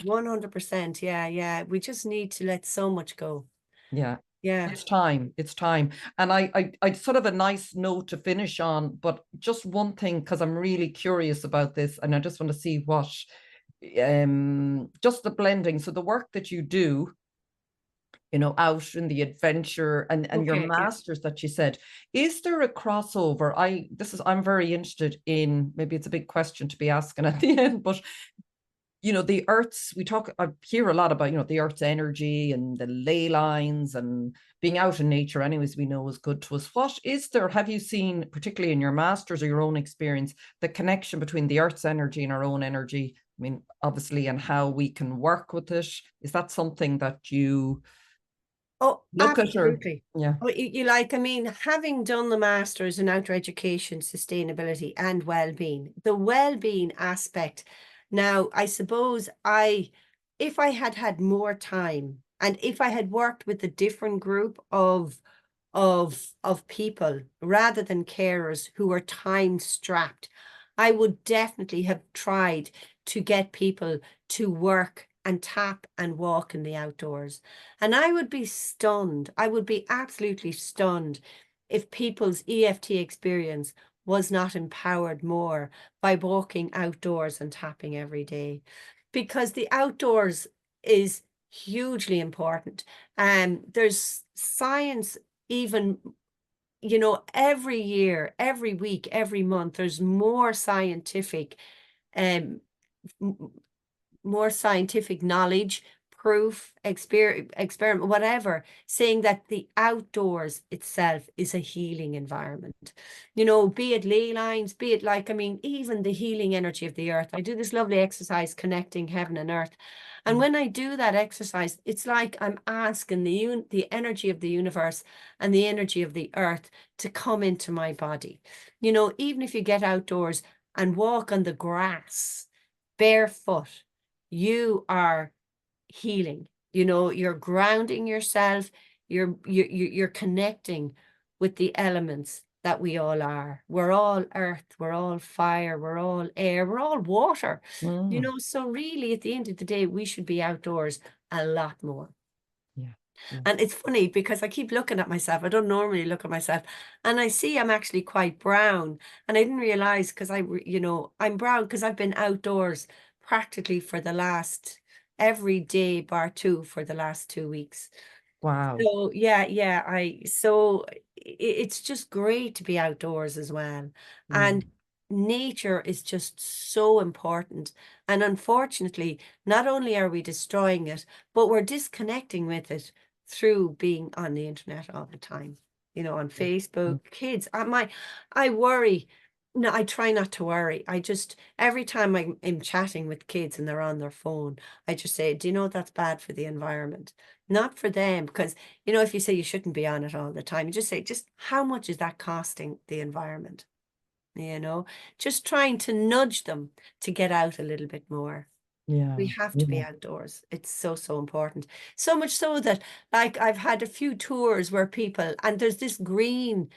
100%. Yeah, yeah. We just need to let so much go. Yeah. Yeah. It's time. It's time. And I sort of a nice note to finish on, but just one thing, because I'm really curious about this, and I just want to see what just the blending. So the work that you do, you know, out in the adventure and your Okay. Yeah. masters that you said, is there a crossover? I'm very interested in, maybe it's a big question to be asking at the end, but you know, the earth's, I hear a lot about, you know, the earth's energy and the ley lines and being out in nature anyways, we know is good to us. What is there, have you seen, particularly in your masters or your own experience, the connection between the earth's energy and our own energy? I mean, obviously, and how we can work with it. Is that something that you Oh, look at, or, absolutely. yeah. Oh, you like, I mean, having done the masters in outdoor education, sustainability, and well-being, the well-being aspect. Now, I suppose if I had had more time, and if I had worked with a different group of people rather than carers who are time strapped, I would definitely have tried to get people to work and tap and walk in the outdoors. And I would be stunned. I would be absolutely stunned if people's EFT experience was not empowered more by walking outdoors and tapping every day, because the outdoors is hugely important. There's science, even, you know, every year, every week, every month, there's um more scientific knowledge proof, experiment, whatever, saying that the outdoors itself is a healing environment. You know, be it ley lines, be it like, I mean, even the healing energy of the earth. I do this lovely exercise connecting heaven and earth. And when I do that exercise, it's like I'm asking the energy of the universe and the energy of the earth to come into my body. You know, even if you get outdoors and walk on the grass barefoot, you are healing. You know, you're grounding yourself, you're connecting with the elements that we all are. We're all earth, we're all fire, we're all air, we're all water. You know, so really at the end of the day, we should be outdoors a lot more. Yeah. Yeah. And it's funny because I keep looking at myself. I don't normally look at myself, and I see I'm actually quite brown. And I didn't realize, because you know, I'm brown because I've been outdoors practically for the last every day bar two for the last 2 weeks. Wow. So yeah, so it's just great to be outdoors as well. And nature is just so important. And unfortunately, not only are we destroying it, but we're disconnecting with it through being on the internet all the time. You know, on Facebook, kids. I worry. No, I try not to worry. I just, every time I'm chatting with kids and they're on their phone, I just say, do you know that's bad for the environment? Not for them, because, you know, if you say you shouldn't be on it all the time, you just say, just how much is that costing the environment? You know, just trying to nudge them to get out a little bit more. Yeah. We have to be outdoors. It's so, so important. So much so that, like, I've had a few tours where people, and there's this green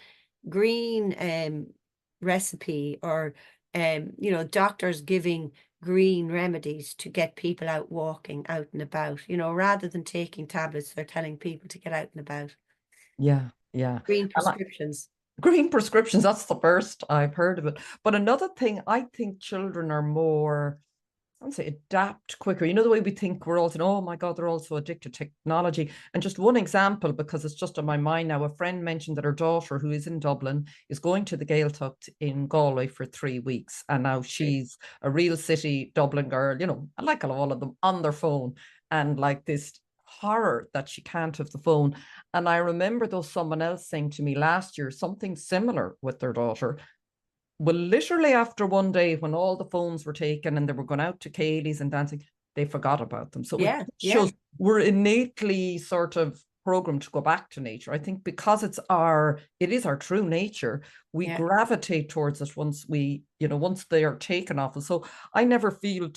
recipe, or you know, doctors giving green remedies to get people out walking, out and about, you know, rather than taking tablets, they're telling people to get out and about. Yeah. Yeah. Green prescriptions. Green prescriptions, that's the first I've heard of it. But another thing, I think children are more, I would say, adapt quicker. You know, the way we think we're all saying, oh my God, they're all so addicted to technology. And just one example, because it's just on my mind now, a friend mentioned that her daughter, who is in Dublin, is going to the Gaeltacht in Galway for 3 weeks. And now she's a real city Dublin girl, you know, like all of them, on their phone. And like this horror that she can't have the phone. And I remember, though, someone else saying to me last year something similar with their daughter. Well, literally after one day when all the phones were taken and they were going out to Kaylee's and dancing, they forgot about them. So it shows we're innately sort of programmed to go back to nature. I think because it is our true nature, we gravitate towards it once once they are taken off us. So I never feel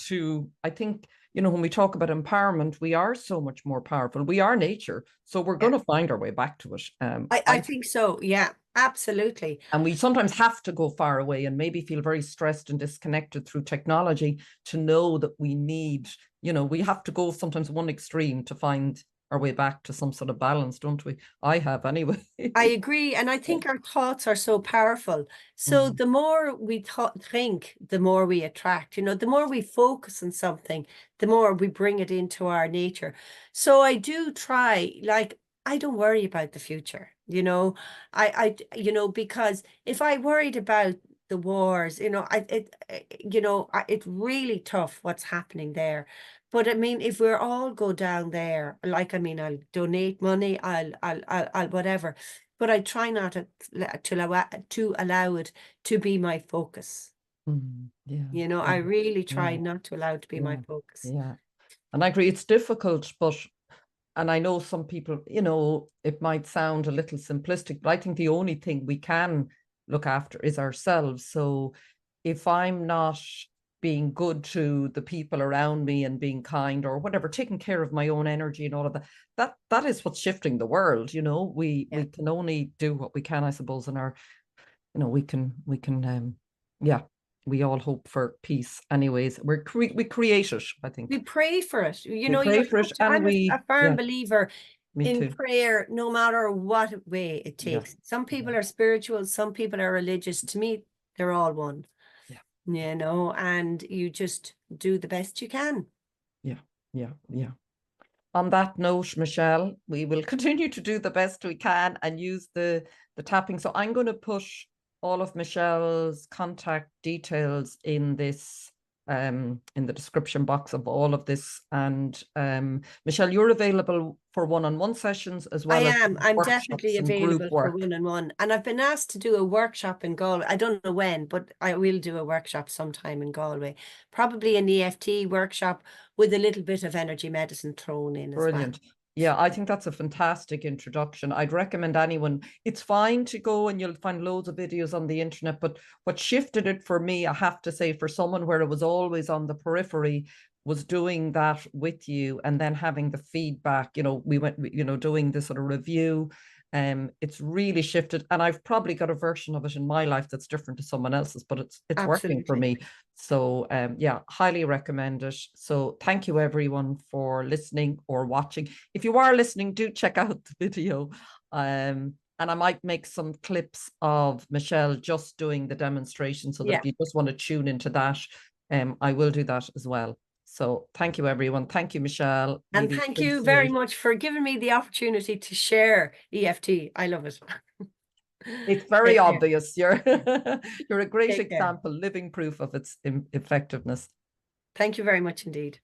I think, you know, when we talk about empowerment, we are so much more powerful. We are nature. So we're going to find our way back to it. I think so. Yeah, absolutely. And we sometimes have to go far away and maybe feel very stressed and disconnected through technology to know that we need, you know, we have to go sometimes one extreme to find our way back to some sort of balance, don't we? I have anyway. I agree. And I think our thoughts are so powerful. So the more we think, the more we attract. You know, the more we focus on something, the more we bring it into our nature. So I do try, like, I don't worry about the future, you know, you know, because if I worried about the wars, you know, it's really tough what's happening there. But I mean, if we're all go down there, like, I mean, I'll donate money, I'll whatever, but I try not to allow it to be my focus. Yeah. You know, I really try not to allow it to be my focus. Yeah. And I agree, it's difficult, and I know some people, you know, it might sound a little simplistic, but I think the only thing we can look after is ourselves. So if I'm not being good to the people around me and being kind or whatever, taking care of my own energy and all of that is what's shifting the world. You know, we can only do what we can, I suppose, in our, you know, we can we all hope for peace anyways. We create it, I think. We pray for it. You We know, pray for it, and I'm a firm believer in too. prayer, no matter what way it takes. Some people are spiritual, some people are religious. To me, they're all one. You know, and you just do the best you can. Yeah. On that note, Michelle, we will continue to do the best we can and use the tapping. So I'm going to put all of Michelle's contact details in this in the description box of all of this. And Michelle, you're available for one-on-one sessions as I well as am. I'm definitely workshops and group available for work. one-on-one. And I've been asked to do a workshop in Galway. I don't know when, but I will do a workshop sometime in Galway. Probably an EFT workshop with a little bit of energy medicine thrown in as well. Brilliant. Yeah, I think that's a fantastic introduction. I'd recommend anyone, it's fine to go and you'll find loads of videos on the internet, but what shifted it for me, I have to say, for someone where it was always on the periphery, was doing that with you and then having the feedback. We went, doing this sort of review. It's really shifted, and I've probably got a version of it in my life that's different to someone else's, but it's working for Absolutely. me. So yeah, highly recommend it. So thank you everyone for listening or watching. If you are listening, do check out the video. And I might make some clips of Michelle just doing the demonstration so that if you just want to tune into that, I will do that as well. So thank you, everyone. Thank you, Michelle. And Really thank you very appreciate it. much for giving me the opportunity to share EFT. I love it. It's very Take care. obvious. You're a great Take care. example, living proof of its effectiveness. Thank you very much indeed.